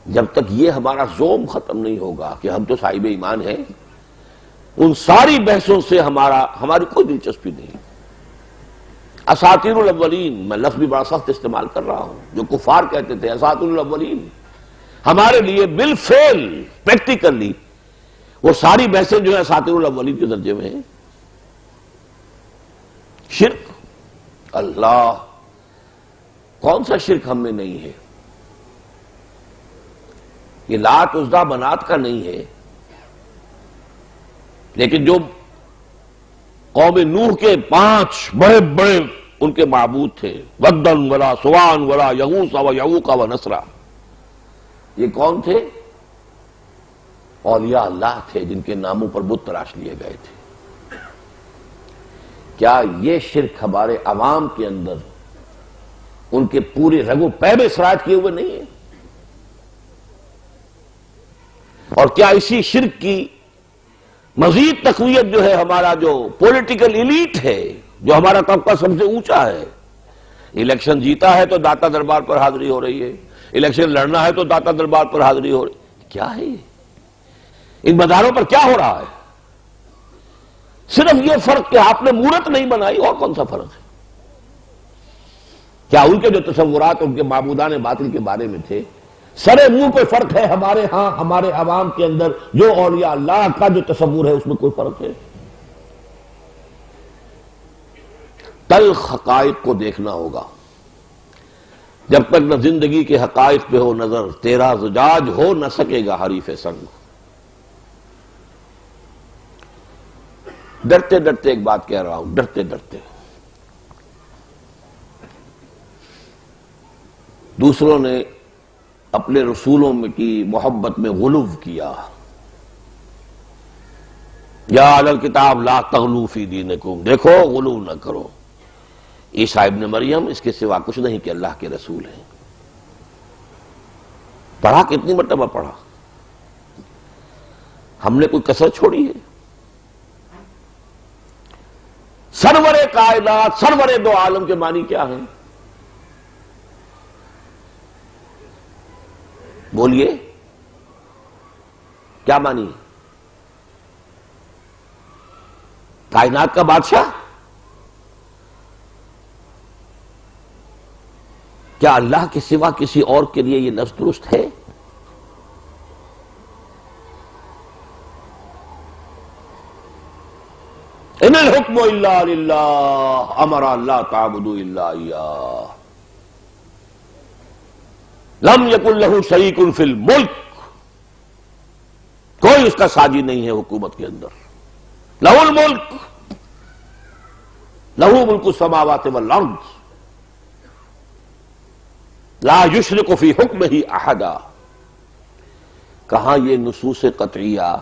جب تک یہ ہمارا زوم ختم نہیں ہوگا کہ ہم تو صاحب ایمان ہیں، ان ساری بحثوں سے ہماری کوئی دلچسپی نہیں۔ اساطیر الاولین، میں لفظ بھی بڑا سخت استعمال کر رہا ہوں، جو کفار کہتے تھے اساطیر الاولین، ہمارے لیے بالفعل پریکٹیکلی وہ ساری بحثیں جو ہے اساطیر الاولین کے درجے میں ہیں. شرک، اللہ، کون سا شرک ہم میں نہیں ہے؟ یہ لات عزا منات کا نہیں ہے، لیکن جو قوم نوح کے 5 بڑے بڑے ان کے معبود تھے، ودن ولا سوان ولا یغوث و یعوق و نسرا، یہ کون تھے؟ اولیاء اللہ تھے جن کے ناموں پر بت تراش لیے گئے تھے. کیا یہ شرک ہمارے عوام کے اندر ان کے پورے رگ و پے میں سرایت کیے ہوئے نہیں ہے؟ اور کیا اسی شرک کی مزید تقویت جو ہے ہمارا جو پولیٹیکل ایلیٹ ہے، جو ہمارا طبقہ سب سے اونچا ہے، الیکشن جیتا ہے تو داتا دربار پر حاضری ہو رہی ہے، الیکشن لڑنا ہے تو داتا دربار پر حاضری ہو رہی ہے، کیا ہے یہ؟ ان مداروں پر کیا ہو رہا ہے؟ صرف یہ فرق کہ آپ نے مورت نہیں بنائی، اور کون سا فرق ہے؟ کیا ان کے جو تصورات ان کے معبودان باطل کے بارے میں تھے، سرے منہ پہ فرق ہے؟ ہمارے ہاں ہمارے عوام کے اندر جو اولیاء اللہ کا جو تصور ہے اس میں کوئی فرق ہے؟ تلخ حقائق کو دیکھنا ہوگا. جب تک نہ زندگی کے حقائق پہ ہو نظر، تیرا زجاج ہو نہ سکے گا حریف سنگ. ڈرتے ڈرتے ایک بات کہہ رہا ہوں، ڈرتے ڈرتے دوسروں نے اپنے رسولوں میں کی محبت میں غلو کیا. یا اہل الکتاب لا تغلوا فی دینکم، دیکھو غلو نہ کرو. عیسیٰ ابن مریم اس کے سوا کچھ نہیں کہ اللہ کے رسول ہیں. پڑھا کتنی مرتبہ پڑھا؟ ہم نے کوئی کسر چھوڑی ہے؟ سرور کائنات، سرور دو عالم کے معنی کیا ہیں؟ بولیے کیا معنی ہے؟ کائنات کا بادشاہ؟ کیا اللہ کے سوا کسی اور کے لیے یہ لفظ درست ہے؟ ان الحکم الا للہ امر لا تعبدوا الا ایاہ لم یکن لہ شریک فی الملک، کوئی اس کا ساجی نہیں ہے حکومت کے اندر. لہ الملک، لہ ملک السماوات والارض، لا یشرک فی حکمہ احدا. کہاں یہ نصوص قطعیہ،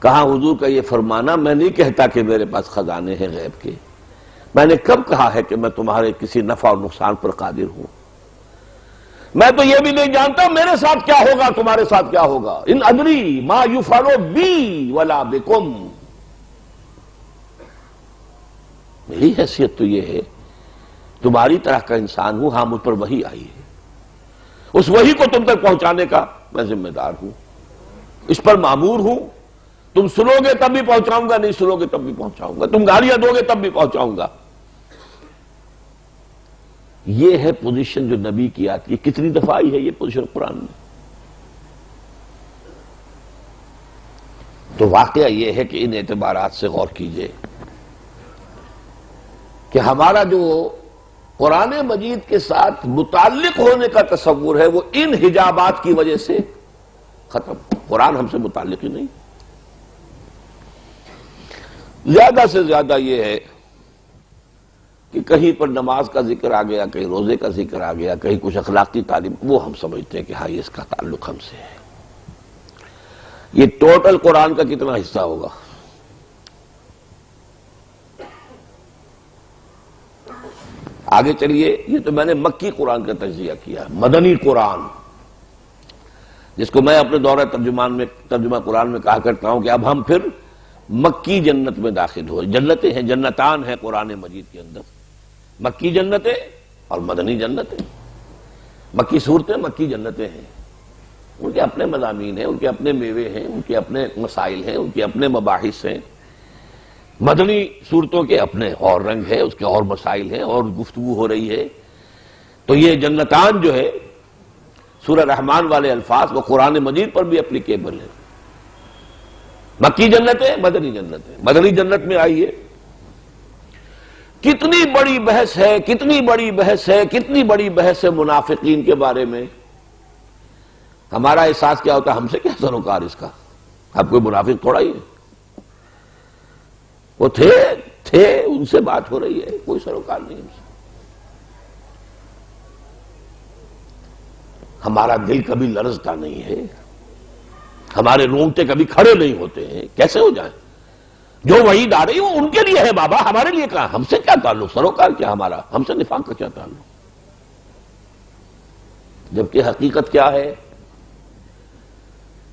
کہاں حضور کا یہ فرمانا میں نہیں کہتا کہ میرے پاس خزانے ہیں غیب کے. میں نے کب کہا ہے کہ میں تمہارے کسی نفع اور نقصان پر قادر ہوں؟ میں تو یہ بھی نہیں جانتا میرے ساتھ کیا ہوگا، تمہارے ساتھ کیا ہوگا. ان ادری ما یفعل بی ولا بکم، میری حیثیت تو یہ ہے تمہاری طرح کا انسان ہوں، ہاں مجھ پر وحی آئی ہے، اس وحی کو تم تک پہنچانے کا میں ذمہ دار ہوں، اس پر مامور ہوں. تم سنو گے تب بھی پہنچاؤں گا، نہیں سنو گے تب بھی پہنچاؤں گا، تم گالیاں دو گے تب بھی پہنچاؤں گا. یہ ہے پوزیشن جو نبی کی آتی ہے. کتنی دفعہ آئی ہے یہ پوزیشن قرآن میں؟ تو واقعہ یہ ہے کہ ان اعتبارات سے غور کیجئے کہ ہمارا جو قرآن مجید کے ساتھ متعلق ہونے کا تصور ہے وہ ان حجابات کی وجہ سے ختم. قرآن ہم سے متعلق ہی نہیں. زیادہ سے زیادہ یہ ہے کہ کہیں پر نماز کا ذکر آ گیا، کہیں روزے کا ذکر آ گیا، کہیں کچھ اخلاقی تعلیم، وہ ہم سمجھتے ہیں کہ ہاں یہ اس کا تعلق ہم سے ہے. یہ ٹوٹل قرآن کا کتنا حصہ ہوگا؟ آگے چلیے. یہ تو میں نے مکی قرآن کا تجزیہ کیا، مدنی قرآن، جس کو میں اپنے دورہ ترجمہ قرآن میں کہا کرتا ہوں کہ اب ہم پھر مکی جنت میں داخل ہوئے. جنتیں ہیں، جنتان ہیں قرآن مجید کے اندر، مکی جنتیں اور مدنی جنتیں. مکی صورتیں مکی جنتیں ہیں، ان کے اپنے مضامین ہیں، ان کے اپنے میوے ہیں، ان کے اپنے مسائل ہیں، ان کے اپنے مباحث ہیں. مدنی صورتوں کے اپنے اور رنگ ہے، اس کے اور مسائل ہیں اور گفتگو ہو رہی ہے. تو یہ جنتان جو ہے سورہ رحمان والے الفاظ وہ قرآن مجید پر بھی اپلیکیبل ہے. مکی جنتیں، مدنی جنتیں. مدنی جنت میں آئیے، کتنی بڑی بحث ہے، کتنی بڑی بحث ہے، کتنی بڑی بحث ہے منافقین کے بارے میں. ہمارا احساس کیا ہوتا ہے؟ ہم سے کیا سروکار اس کا، اب کوئی منافق تھوڑا ہی ہے. وہ تھے ان سے بات ہو رہی ہے، کوئی سروکار نہیں ہم سے. ہمارا دل کبھی لرزتا نہیں ہے، ہمارے رونگٹے کبھی کھڑے نہیں ہوتے ہیں. کیسے ہو جائیں؟ جو وحید آ رہی وہ ان کے لیے ہے بابا، ہمارے لیے کہاں؟ ہم سے کیا تعلق؟ سروکار کیا ہمارا؟ ہم سے نفاق کا کیا تعلق؟ جبکہ حقیقت کیا ہے؟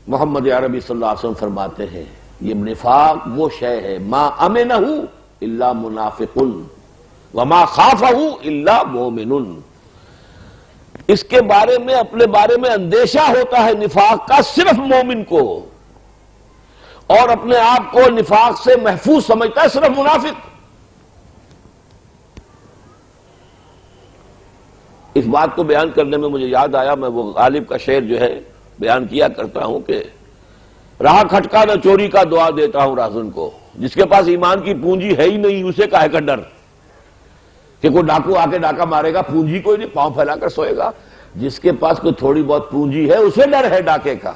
محمد عربی صلی اللہ علیہ وسلم فرماتے ہیں یہ نفاق وہ شے ہے ما امنہ الا منافق وما خافہ الا مومن. اس کے بارے میں، اپنے بارے میں اندیشہ ہوتا ہے نفاق کا صرف مومن کو، اور اپنے آپ کو نفاق سے محفوظ سمجھتا ہے صرف منافق. اس بات کو بیان کرنے میں مجھے یاد آیا، میں وہ غالب کا شعر جو ہے بیان کیا کرتا ہوں کہ راہ کھٹکا نہ چوری کا دعا دیتا ہوں رازن کو. جس کے پاس ایمان کی پونجی ہے ہی نہیں اسے کاہے کا ڈر کہ کوئی ڈاکو آ کے ڈاکہ مارے گا. پونجی کوئی نہیں، پاؤں پھیلا کر سوئے گا. جس کے پاس کوئی تھوڑی بہت پونجی ہے اسے ڈر ہے ڈاکے کا.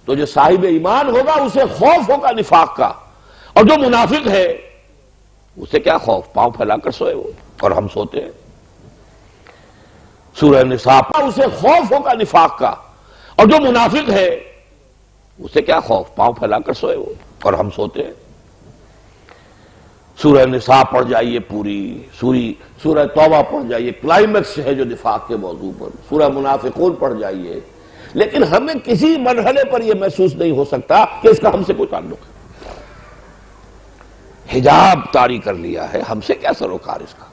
تو جو صاحب ایمان ہوگا اسے خوف ہوگا نفاق کا، اور جو منافق ہے اسے کیا خوف؟ پاؤں پھیلا کر سوئے وہ، اور ہم سوتے ہیں. سورہ نساء اسے خوف ہوگا نفاق کا، اور جو منافق ہے اسے کیا خوف؟ پاؤں پھیلا کر سوئے وہ، اور ہم سوتے ہیں. سورہ نساء پڑھ جائیے پوری، سورہ توبہ پڑھ جائیے، کلائمیکس ہے جو نفاق کے موضوع پر. سورہ منافقون پڑھ جائیے. لیکن ہمیں کسی مرحلے پر یہ محسوس نہیں ہو سکتا کہ اس کا ہم سے کوئی تعلق ہے. حجاب طاری کر لیا ہے، ہم سے کیا سروکار اس کا؟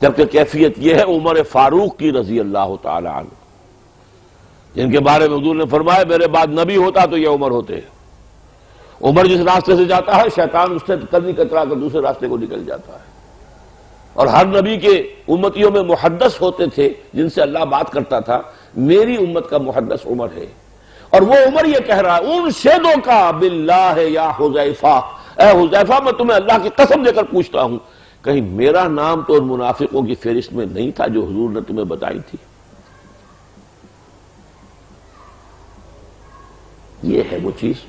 جبکہ کیفیت یہ ہے عمر فاروق کی رضی اللہ تعالی عنہ، جن کے بارے میں حضور نے فرمایا میرے بعد نبی ہوتا تو یہ عمر ہوتے. عمر جس راستے سے جاتا ہے شیطان اس سے قدمی کترا کر دوسرے راستے کو نکل جاتا ہے. اور ہر نبی کے امتیوں میں محدث ہوتے تھے جن سے اللہ بات کرتا تھا. میری امت کا محدث عمر ہے، اور وہ عمر یہ کہہ رہا ہے انشدو کا باللہ یا حذیفہ، اے حذیفہ میں تمہیں اللہ کی قسم دے کر پوچھتا ہوں کہیں میرا نام تو ان منافقوں کی فہرست میں نہیں تھا جو حضور نے تمہیں بتائی تھی. یہ ہے وہ چیز.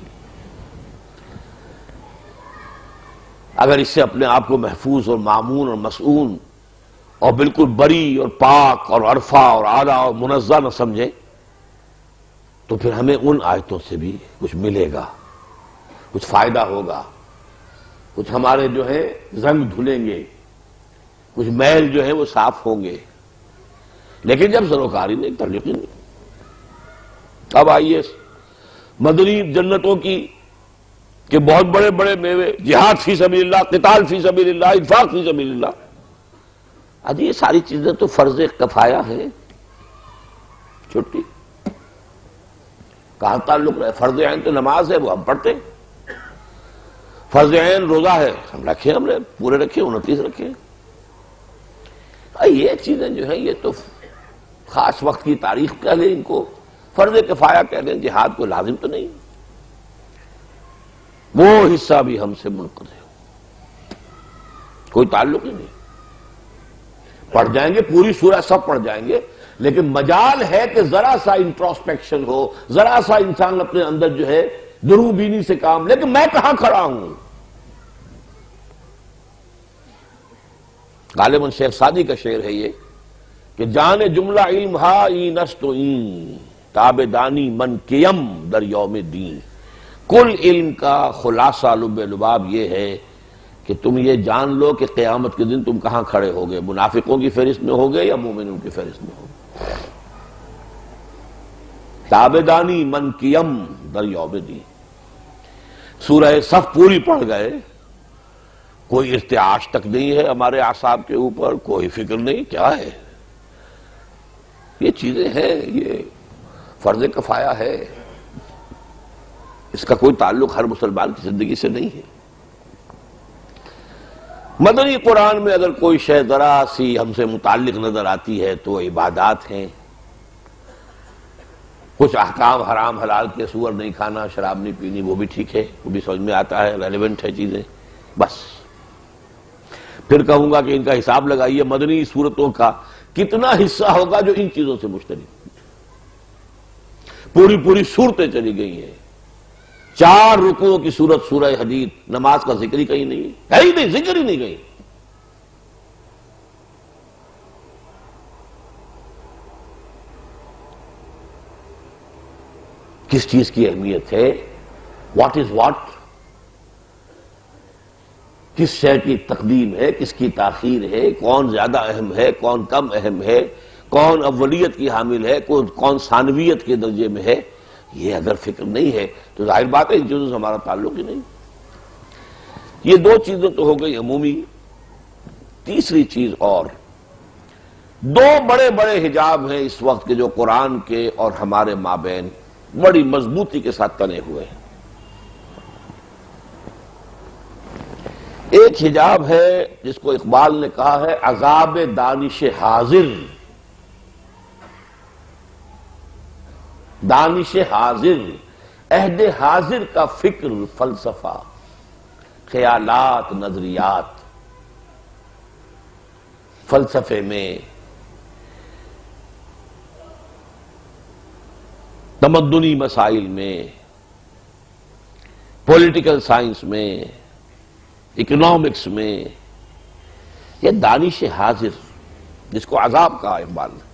اگر اس سے اپنے آپ کو محفوظ اور معمون اور مسعون اور بالکل بری اور پاک اور عرفہ اور اعلیٰ اور منزہ نہ سمجھیں تو پھر ہمیں ان آیتوں سے بھی کچھ ملے گا، کچھ فائدہ ہوگا، کچھ ہمارے جو ہے زنگ دھلیں گے، کچھ میل جو ہے وہ صاف ہوں گے. لیکن جب سروکاری نہیں، تعلق ہی نہیں. اب آئیے مدنی جنتوں کی کہ بہت بڑے بڑے میوے، جہاد فی سبیل اللہ، قتال فی سبیل اللہ، انفاق فی سبیل اللہ. اجی یہ ساری چیزیں تو فرض کفایہ ہیں. چھٹی کہاں تعلق رہے؟ فرض عین تو نماز ہے، وہ ہم پڑھتے ہیں. فرض عین روزہ ہے، ہم رکھے، ہم نے پورے رکھے، 29 رکھے. یہ چیزیں جو ہیں یہ تو خاص وقت کی تاریخ کہہ لیں، ان کو فرض کفایہ کہہ لیں. جہاد کو لازم تو نہیں، وہ حصہ بھی ہم سے منقطع ہے، کوئی تعلق ہی نہیں. پڑھ جائیں گے پوری سورہ سب پڑھ جائیں گے، لیکن مجال ہے کہ ذرا سا انٹروسپیکشن ہو، ذرا سا انسان اپنے اندر جو ہے درو بینی سے کام. لیکن میں کہاں کھڑا ہوں؟ غالباً شیخ سعدی کا شعر ہے یہ کہ جان جملہ علم ہا این است این تاب دانی من کیم در یوم دین. کل علم کا خلاصہ لب لباب یہ ہے کہ تم یہ جان لو کہ قیامت کے دن تم کہاں کھڑے ہوگے، منافقوں کی فہرست میں ہوگے یا مومنوں کی فہرست میں ہوگے. تابدانی من کیم در یوم دین. سورہ صف پوری پڑھ گئے، کوئی ارتعاش تک نہیں ہے ہمارے اعصاب کے اوپر، کوئی فکر نہیں. کیا ہے یہ چیزیں ہیں، یہ فرض کفایہ ہے، اس کا کوئی تعلق ہر مسلمان کی زندگی سے نہیں ہے. مدنی قرآن میں اگر کوئی شے ذرا سی ہم سے متعلق نظر آتی ہے تو عبادات ہیں، کچھ احکام حرام حلال کے، سور نہیں کھانا، شراب نہیں پینی، وہ بھی ٹھیک ہے، وہ بھی سمجھ میں آتا ہے، ریلیونٹ ہے چیزیں، بس۔ پھر کہوں گا کہ ان کا حساب لگائیے مدنی صورتوں کا کتنا حصہ ہوگا جو ان چیزوں سے مشترک، پوری صورتیں چلی گئی ہیں، 4 رکوعوں کی صورت سورہ حدید، نماز کا ذکر ہی کہیں نہیں ہے ہی نہیں، ذکر ہی نہیں کہیں۔ کس چیز کی اہمیت ہے، واٹ از واٹ، کس شے کی تقدیم ہے، کس کی تاخیر ہے، کون زیادہ اہم ہے، کون کم اہم ہے، کون اولیت کی حامل ہے، کون ثانویت کے درجے میں ہے، یہ اگر فکر نہیں ہے تو ظاہر بات ہے ان چیزوں سے ہمارا تعلق ہی نہیں۔ یہ 2 چیزیں تو ہو گئی عمومی۔ تیسری چیز اور، 2 بڑے بڑے حجاب ہیں اس وقت کے جو قرآن کے اور ہمارے مابین بڑی مضبوطی کے ساتھ تنے ہوئے ہیں۔ ایک حجاب ہے جس کو اقبال نے کہا ہے عذاب دانش حاضر، دانش حاضر، عہد حاضر کا فکر، فلسفہ، خیالات، نظریات، فلسفے میں، تمدنی مسائل میں، پولیٹیکل سائنس میں، اکنامکس میں، یہ دانش حاضر جس کو عذاب کہا اقبال نے،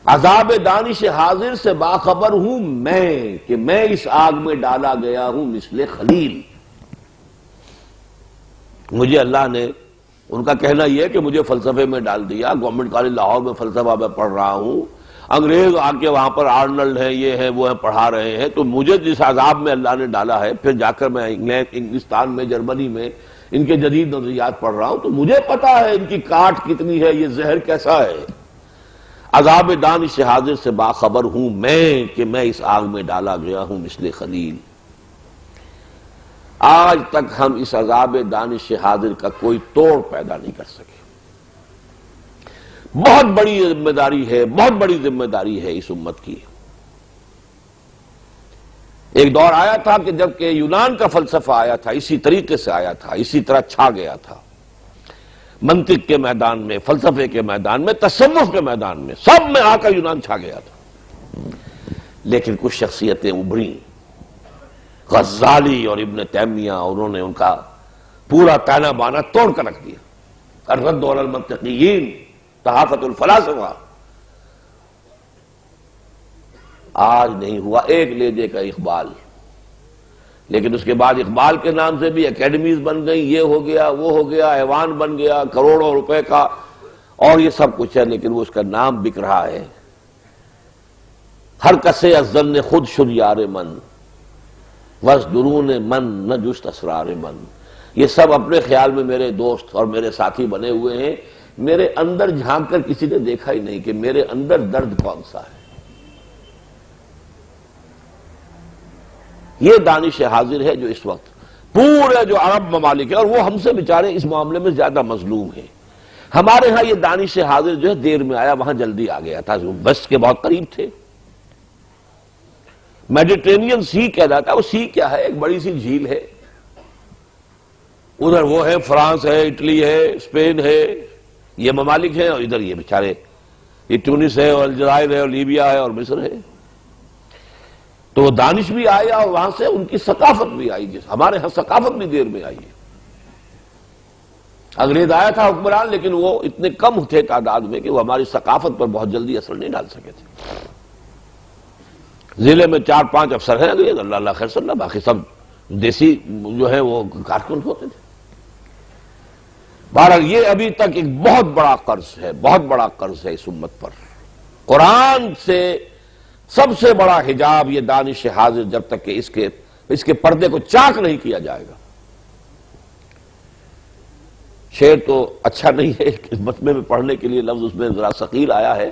عذاب دانش حاضر سے باخبر ہوں میں کہ میں اس آگ میں ڈالا گیا ہوں مثل خلیل۔ مجھے اللہ نے، ان کا کہنا یہ ہے کہ مجھے فلسفے میں ڈال دیا، گورنمنٹ کالج لاہور میں فلسفہ میں پڑھ رہا ہوں، انگریز آ کے وہاں پر آرنلڈ ہیں، یہ ہیں وہ ہیں، پڑھا رہے ہیں، تو مجھے جس عذاب میں اللہ نے ڈالا ہے، پھر جا کر میں انگلستان میں، جرمنی میں ان کے جدید نظریات پڑھ رہا ہوں، تو مجھے پتا ہے ان کی کاٹ کتنی ہے، یہ زہر کیسا ہے۔ عذاب دانش حاضر سے باخبر ہوں میں کہ میں اس آگ میں ڈالا گیا ہوں مثل خلیل۔ آج تک ہم اس عذاب دانش حاضر کا کوئی توڑ پیدا نہیں کر سکے۔ بہت بڑی ذمہ داری ہے، بہت بڑی ذمہ داری ہے اس امت کی۔ ایک دور آیا تھا کہ جب کہ یونان کا فلسفہ آیا تھا، اسی طریقے سے آیا تھا، اسی طرح چھا گیا تھا، منطق کے میدان میں، فلسفے کے میدان میں، تصوف کے میدان میں، سب میں آ کر یونان چھا گیا تھا۔ لیکن کچھ شخصیتیں ابھریں، غزالی اور ابن تیمیہ، انہوں نے ان کا پورا تانا بانا توڑ کر رکھ دیا۔ الرد علی المنطقیین، تحافت الفلاسفہ۔ آج نہیں ہوا ایک لہجے کا اقبال، لیکن اس کے بعد اقبال کے نام سے بھی اکیڈمیز بن گئی، یہ ہو گیا، وہ ہو گیا، ایوان بن گیا کروڑوں روپے کا، اور یہ سب کچھ ہے، لیکن وہ اس کا نام بک رہا ہے۔ ہر کسے از ظن خود شد یار من، وز درون من نہ جست اسرار من۔ یہ سب اپنے خیال میں میرے دوست اور میرے ساتھی بنے ہوئے ہیں، میرے اندر جھانک کر کسی نے دیکھا ہی نہیں کہ میرے اندر درد کون سا ہے۔ یہ دانش حاضر ہے جو اس وقت پورے جو عرب ممالک ہیں، اور وہ ہم سے بیچارے اس معاملے میں زیادہ مظلوم ہیں۔ ہمارے ہاں یہ دانش حاضر جو ہے دیر میں آیا، وہاں جلدی آ گیا تھا، بس کے بہت قریب تھے۔ میڈیٹرینین سی کہلاتا ہے، وہ سی کیا ہے؟ ایک بڑی سی جھیل ہے، ادھر وہ ہے، فرانس ہے، اٹلی ہے، اسپین ہے، یہ ممالک ہیں، اور ادھر یہ بیچارے، یہ ٹونس ہے اور الجزائر ہے اور لیبیا ہے اور مصر ہے۔ تو وہ دانش بھی آیا اور وہاں سے ان کی ثقافت بھی آئی، جس ہمارے ہاں ثقافت بھی دیر میں آئی ہے۔ انگریز آیا تھا حکمران، لیکن وہ اتنے کم تھے تعداد میں کہ وہ ہماری ثقافت پر بہت جلدی اثر نہیں ڈال سکے تھے۔ ضلع میں 4-5 افسر ہیں انگریز، اللہ اللہ خیر صلی اللہ، باقی سب دیسی جو ہے وہ کارکن ہوتے تھے۔ بہرحال یہ ابھی تک ایک بہت بڑا قرض ہے، بہت بڑا قرض ہے اس امت پر۔ قرآن سے سب سے بڑا حجاب یہ دانش حاضر، جب تک کہ اس کے پردے کو چاک نہیں کیا جائے گا۔ شعر تو اچھا نہیں ہے، اس مطمئن میں پڑھنے کے لیے لفظ اس میں ذرا ثقیل آیا ہے،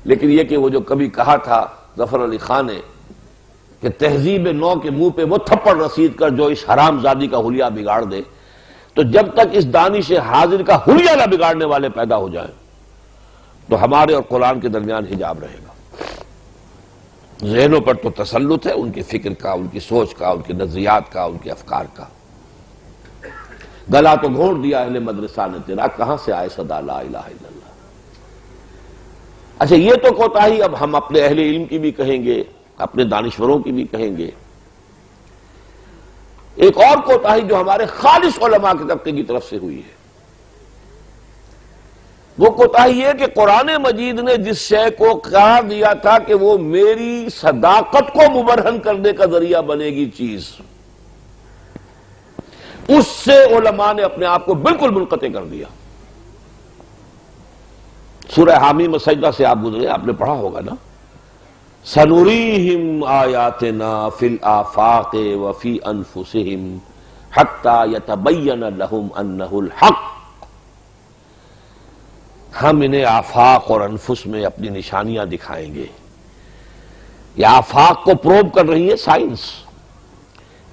لیکن یہ کہ وہ جو کبھی کہا تھا ظفر علی خان نے کہ تہذیب نو کے منہ پہ وہ تھپڑ رسید کر جو اس حرام زادی کا حلیہ بگاڑ دے، تو جب تک اس دانش حاضر کا حلیہ نہ بگاڑنے والے پیدا ہو جائیں تو ہمارے اور قرآن کے درمیان حجاب رہے گا۔ ذہنوں پر تو تسلط ہے، ان کی فکر کا، ان کی سوچ کا، ان کے نظریات کا، ان کے افکار کا۔ گلا تو گھونٹ دیا اہل مدرسہ نے تیرا، کہاں سے آئے صدا لا الہ الا اللہ۔ اچھا، یہ تو کوتاہی اب ہم اپنے اہل علم کی بھی کہیں گے، اپنے دانشوروں کی بھی کہیں گے۔ ایک اور کوتاہی جو ہمارے خالص علماء کے طبقے کی طرف سے ہوئی ہے، وہ کوتاہی یہ کہ قرآن مجید نے جس شے کو قرار دیا تھا کہ وہ میری صداقت کو مبرہن کرنے کا ذریعہ بنے گی چیز، اس سے علماء نے اپنے آپ کو بالکل منقطع کر دیا۔ سورہ حامیم سجدہ سے آپ گزرے، آپ نے پڑھا ہوگا نا، سَنُرِيهِمْ آيَاتِنَا فِي الْآفَاقِ وَفِي أَنفُسِهِمْ حَتَّى يَتَبَيَّنَ لَهُمْ أَنَّهُ الْحَقُّ۔ ہم انہیں آفاق اور انفس میں اپنی نشانیاں دکھائیں گے۔ یہ آفاق کو پروب کر رہی ہے سائنس،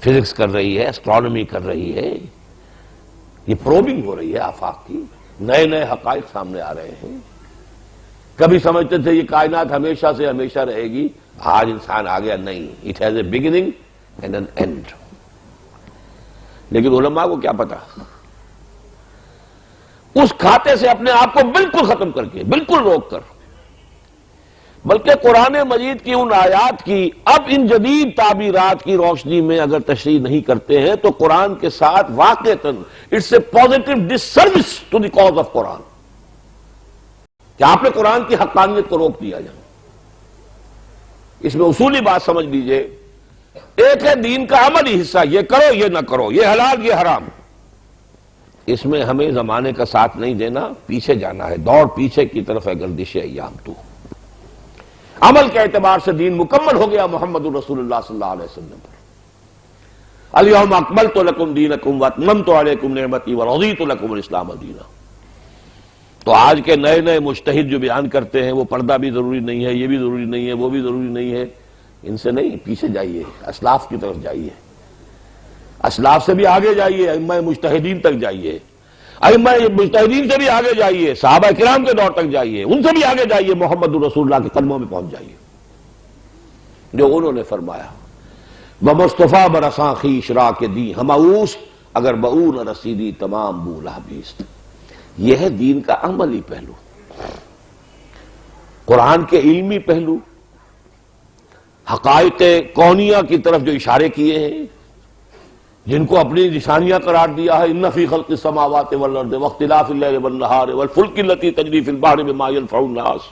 فزکس کر رہی ہے، اسٹرانومی کر رہی ہے، یہ پروبنگ ہو رہی ہے آفاق کی، نئے نئے حقائق سامنے آ رہے ہیں۔ کبھی سمجھتے تھے یہ کائنات ہمیشہ سے ہمیشہ رہے گی، آج انسان آ گیا نہیں، it has a beginning and an end. لیکن علماء کو کیا پتا، اس کھاتے سے اپنے آپ کو بالکل ختم کر کے، بالکل روک کر، بلکہ قرآن مجید کی ان آیات کی اب ان جدید تعبیرات کی روشنی میں اگر تشریح نہیں کرتے ہیں تو قرآن کے ساتھ واقعتاً it's a positive disservice to the cause of Quran, کہ آپ نے قرآن کی حقانیت کو روک دیا جائے۔ اس میں اصولی بات سمجھ لیجئے، ایک ہے دین کا عملی حصہ، یہ کرو یہ نہ کرو، یہ حلال یہ حرام، اس میں ہمیں زمانے کا ساتھ نہیں دینا، پیچھے جانا ہے، دوڑ پیچھے کی طرف ہے گردش ایام تو۔ عمل کے اعتبار سے دین مکمل ہو گیا محمد رسول اللہ صلی اللہ علیہ وسلم پر۔ الیوم اکملت لکم دینکم واتممت علیکم نعمتی ورضیت لکم الاسلام دینا۔ تو آج کے نئے نئے مجتہد جو بیان کرتے ہیں وہ پردہ بھی ضروری نہیں ہے، یہ بھی ضروری نہیں ہے، وہ بھی ضروری نہیں ہے، ان سے نہیں، پیچھے جائیے، اسلاف کی طرف جائیے، اسلاف سے بھی آگے جائیے، ائمہ مجتہدین تک جائیے، ائمہ مجتہدین سے بھی آگے جائیے، صحابہ کرام کے دور تک جائیے، ان سے بھی آگے جائیے، محمد رسول اللہ کے قدموں میں پہنچ جائیے، جو انہوں نے فرمایا بمصطفیٰ برساں خویش را کے دی ہماؤس اگر بؤ نہ رسیدی تمام بولا بیست۔ یہ ہے دین کا عملی پہلو، قرآن کے علمی پہلو، حقائق کونیہ کی طرف جو اشارے کیے ہیں، جن کو اپنی نشانیاں قرار دیا ہے، ان فی خلق السماوات والارض واختلاف اللیل والنہار والفلک التی تجری فی البحر بما ينفع الناس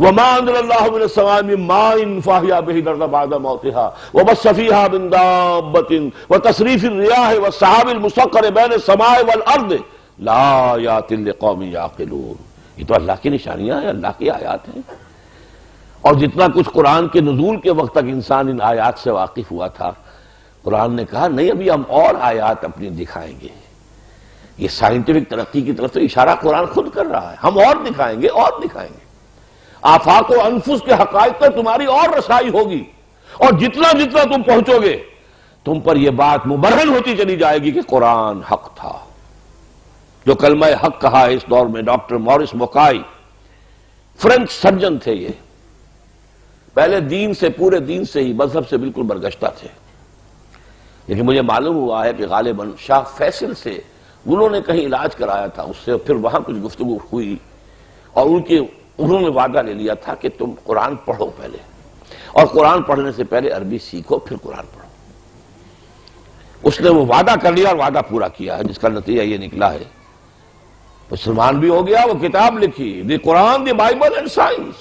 وما انزل اللہ من السماء من ماء فاحیا به الارض بعد موتها وبث فیہا من دابۃ وتصریف الریاح والسحاب المسخر بین السماء والارض لآیات لقوم یعقلون۔ یہ تو اللہ کی نشانیاں ہیں، اللہ کی آیات ہیں، اور جتنا کچھ قرآن کے نزول کے وقت تک انسان ان آیات سے واقف ہوا تھا، قرآن نے کہا نہیں، ابھی ہم اور آیات اپنی دکھائیں گے۔ یہ سائنٹیفک ترقی کی طرف سے اشارہ قرآن خود کر رہا ہے، ہم اور دکھائیں گے اور دکھائیں گے، آفاق و انفس کے حقائق پر تمہاری اور رسائی ہوگی، اور جتنا جتنا تم پہنچو گے تم پر یہ بات مبرہن ہوتی چلی جائے گی کہ قرآن حق تھا۔ جو کلمہ حق کہا ہے اس دور میں ڈاکٹر مورس بوکائی، فرینچ سرجن تھے، یہ پہلے دین سے، پورے دین سے ہی، مذہب سے بالکل برگشتہ تھے، لیکن مجھے معلوم ہوا ہے کہ غالباً شاہ فیصل سے انہوں نے کہیں علاج کرایا تھا، اس سے پھر وہاں کچھ گفتگو ہوئی، اور انہوں نے وعدہ لے لیا تھا کہ تم قرآن پڑھو پہلے، اور قرآن پڑھنے سے پہلے عربی سیکھو پھر قرآن پڑھو۔ اس نے وہ وعدہ کر لیا اور وعدہ پورا کیا ہے، جس کا نتیجہ یہ نکلا ہے مسلمان بھی ہو گیا، وہ کتاب لکھی دی قرآن دی بائبل اینڈ سائنس۔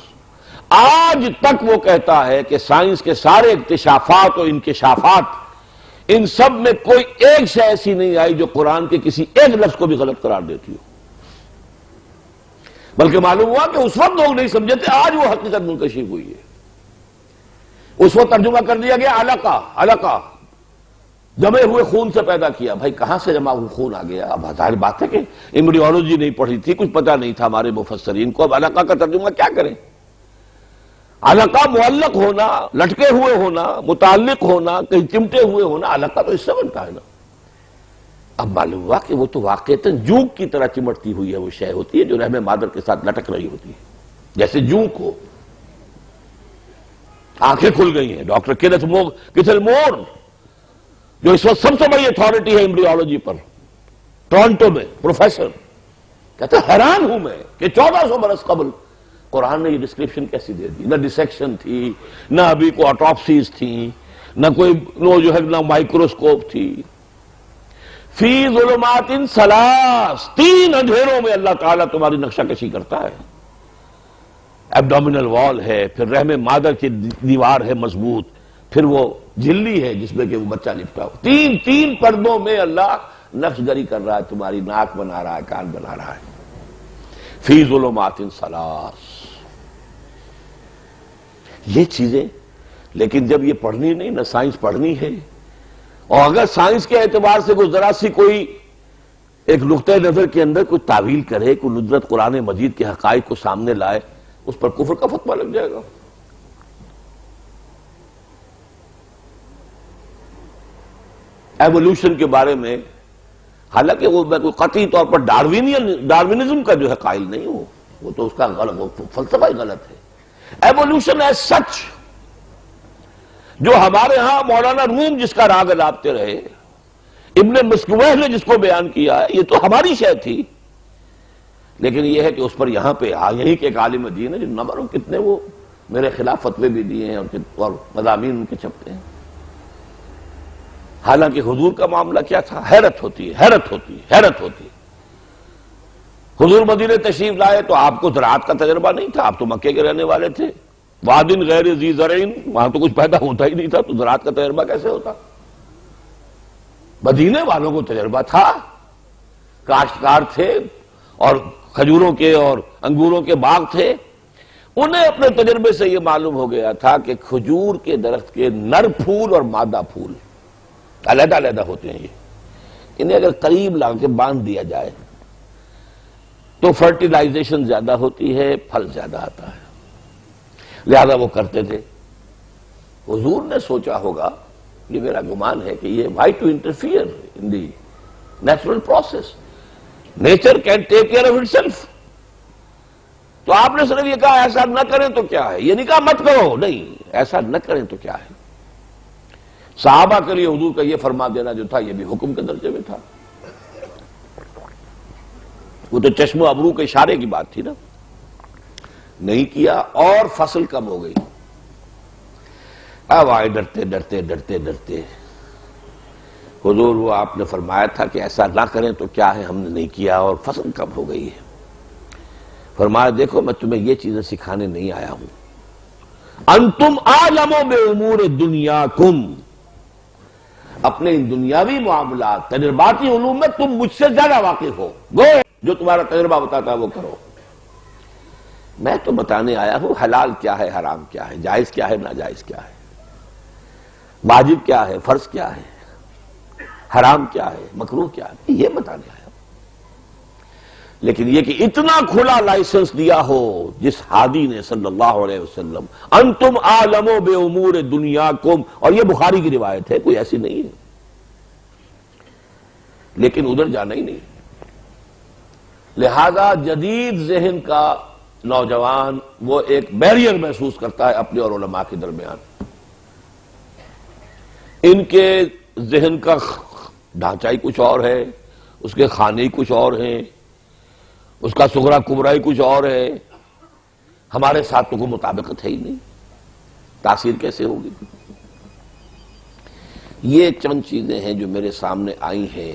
آج تک وہ کہتا ہے کہ سائنس کے سارے اکتشافات اور انکشافات، ان سب میں کوئی ایک شے ایسی نہیں آئی جو قرآن کے کسی ایک لفظ کو بھی غلط قرار دیتی ہو، بلکہ معلوم ہوا کہ اس وقت لوگ نہیں سمجھے تھے، آج وہ حقیقت منکشف ہوئی ہے۔ اس وقت ترجمہ کر دیا گیا علقہ، علقہ جمے ہوئے خون سے پیدا کیا۔ بھائی کہاں سے جمع ہوئے خون آ گیا؟ اب ظاہر بات ہے کہ ایمبریولوجی نہیں پڑھی تھی، کچھ پتہ نہیں تھا ہمارے مفسرین کو، اب علقہ کا ترجمہ کیا کریں؟ علقہ معلق ہونا، لٹکے ہوئے ہونا، متعلق ہونا، کہیں چمٹے ہوئے ہونا، علقہ تو اس سے بنتا ہے نا۔ اب معلوم ہوا کہ وہ تو واقعتاً جونک کی طرح چمٹتی ہوئی ہے، وہ شے ہوتی ہے جو رحم مادر کے ساتھ لٹک رہی ہوتی ہے، جیسے جونک ہو۔ آنکھیں کھل گئی ہیں۔ ڈاکٹر کیتھل مور جو اس وقت سب سے بڑی اتھارٹی ہے ایمبریولوجی پر ٹورنٹو میں، پروفیسر، کہتا حیران ہوں میں کہ 1400 برس قبل قرآن نے یہ ڈسکرپشن کیسی دے دی؟ نہ ڈسیکشن تھی، نہ ابھی کوئی آٹوپسیز تھی، نہ کوئی جو ہے نہ مائکروسکوپ تھی۔ فی ظلمات ثلاث، 3 اندھیروں میں اللہ تعالیٰ تمہاری نقشہ کشی کرتا ہے۔ ایبڈومینل وال ہے، پھر رحم مادر کی دیوار ہے مضبوط، پھر وہ جھلی ہے جس میں کہ وہ بچہ لپٹا ہو۔ تین پردوں میں اللہ نفس گری کر رہا ہے، تمہاری ناک بنا رہا ہے، کان بنا رہا ہے۔ فی ظلمات ثلاث، یہ چیزیں، لیکن جب یہ پڑھنی نہیں، نہ سائنس پڑھنی ہے، اور اگر سائنس کے اعتبار سے کوئی ذرا سی کوئی ایک نقطہ نظر کے اندر کوئی تعویل کرے، کوئی ندرت قرآن مجید کے حقائق کو سامنے لائے، اس پر کفر کا فتویٰ لگ جائے گا۔ ایوولوشن کے بارے میں، حالانکہ وہ میں کوئی قطعی طور پر ڈاروینزم کا جو ہے قائل نہیں ہوں، وہ تو اس کا غلط فلسفہ ہی غلط ہے۔ ایوولوشن ایز سچ، جو ہمارے ہاں مولانا روم جس کا راگ الاپتے رہے، ابن مسکوہ نے جس کو بیان کیا ہے، یہ تو ہماری شے تھی، لیکن یہ ہے کہ اس پر یہاں پہ یہی کہ ایک عالم دین ہے جو نہ معلوم کتنے وہ میرے خلاف فتوے بھی دیے ہیں اور مضامین ان کے چھپتے ہیں۔ حالانکہ حضور کا معاملہ کیا تھا؟ حیرت ہوتی ہے، حیرت ہوتی ہے، حیرت ہوتی ہے۔ حضور مدینے تشریف لائے تو آپ کو زراعت کا تجربہ نہیں تھا، آپ تو مکے کے رہنے والے تھے۔ وادٍ غیر ذی زرع، وہاں تو کچھ پیدا ہوتا ہی نہیں تھا، تو زراعت کا تجربہ کیسے ہوتا؟ مدینے والوں کو تجربہ تھا، کاشتکار تھے اور کھجوروں کے اور انگوروں کے باغ تھے، انہیں اپنے تجربے سے یہ معلوم ہو گیا تھا کہ کھجور کے درخت کے نر پھول اور مادہ پھول علیحدہ علیحدہ ہوتے ہیں، انہیں اگر قریب لا کے باندھ دیا جائے تو فرٹیلائزیشن زیادہ ہوتی ہے، پھل زیادہ آتا ہے، لہذا وہ کرتے تھے۔ حضور نے سوچا ہوگا، یہ میرا گمان ہے کہ یہ why to interfere in the natural process, nature can take care of itself۔ تو آپ نے صرف یہ کہا ایسا نہ کریں تو کیا ہے، یہ نہیں کہا مت کرو، نہیں، ایسا نہ کریں تو کیا ہے۔ صحابہ کے لیے حضور کا یہ فرما دینا جو تھا، یہ بھی حکم کے درجے میں تھا، وہ تو چشم و ابرو کے اشارے کی بات تھی نا، نہیں کیا اور فصل کم ہو گئی۔ اب آئے ڈرتے ڈرتے ڈرتے ڈرتے، حضور وہ آپ نے فرمایا تھا کہ ایسا نہ کریں تو کیا ہے، ہم نے نہیں کیا اور فصل کم ہو گئی ہے۔ فرمایا دیکھو میں تمہیں یہ چیزیں سکھانے نہیں آیا ہوں، انتم اعلم بامور دنیاکم، اپنے ان دنیاوی معاملات تجرباتی علوم میں تم مجھ سے زیادہ واقف ہو، گو جو تمہارا تجربہ بتاتا ہے وہ کرو، میں تو بتانے آیا ہوں حلال کیا ہے، حرام کیا ہے، جائز کیا ہے، ناجائز کیا ہے، واجب کیا ہے، فرض کیا ہے، حرام کیا ہے، مکروہ کیا ہے، یہ بتانے آیا ہوں۔ لیکن یہ کہ اتنا کھلا لائسنس دیا ہو جس ہادی نے صلی اللہ علیہ وسلم، انتم اعلم بامور دنیاکم، اور یہ بخاری کی روایت ہے، کوئی ایسی نہیں ہے، لیکن ادھر جانا ہی نہیں۔ لہذا جدید ذہن کا نوجوان وہ ایک بیریئر محسوس کرتا ہے اپنے اور علماء کے درمیان، ان کے ذہن کا ڈھانچہ ہی کچھ اور ہے، اس کے کھانے ہی کچھ اور ہیں، اس کا صغرا کبرا ہی کچھ اور ہے، ہمارے ساتھ تو کوئی مطابقت ہے ہی نہیں، تاثیر کیسے ہوگی؟ یہ چند چیزیں ہیں جو میرے سامنے آئی ہیں۔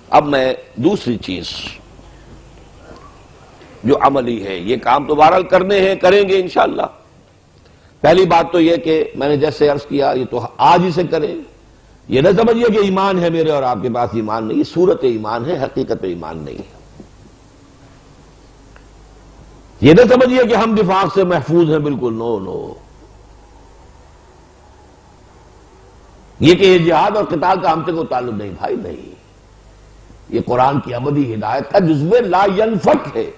اب میں دوسری چیز جو عملی ہے، یہ کام تو بہرحال کرنے ہیں، کریں گے انشاءاللہ۔ پہلی بات تو یہ کہ میں نے جیسے عرض کیا، یہ تو آج ہی سے کریں، یہ نہ سمجھیے کہ ایمان ہے میرے اور آپ کے پاس ایمان نہیں، یہ صورت ایمان ہے، حقیقت ایمان نہیں ہے۔ یہ نہ سمجھیے کہ ہم نفاق سے محفوظ ہیں، بالکل نو نو، یہ کہ یہ جہاد اور قتال کا ہم سے کوئی تعلق نہیں، بھائی نہیں، یہ قرآن کی عملی ہدایت کا جزو لا ینفک ہے۔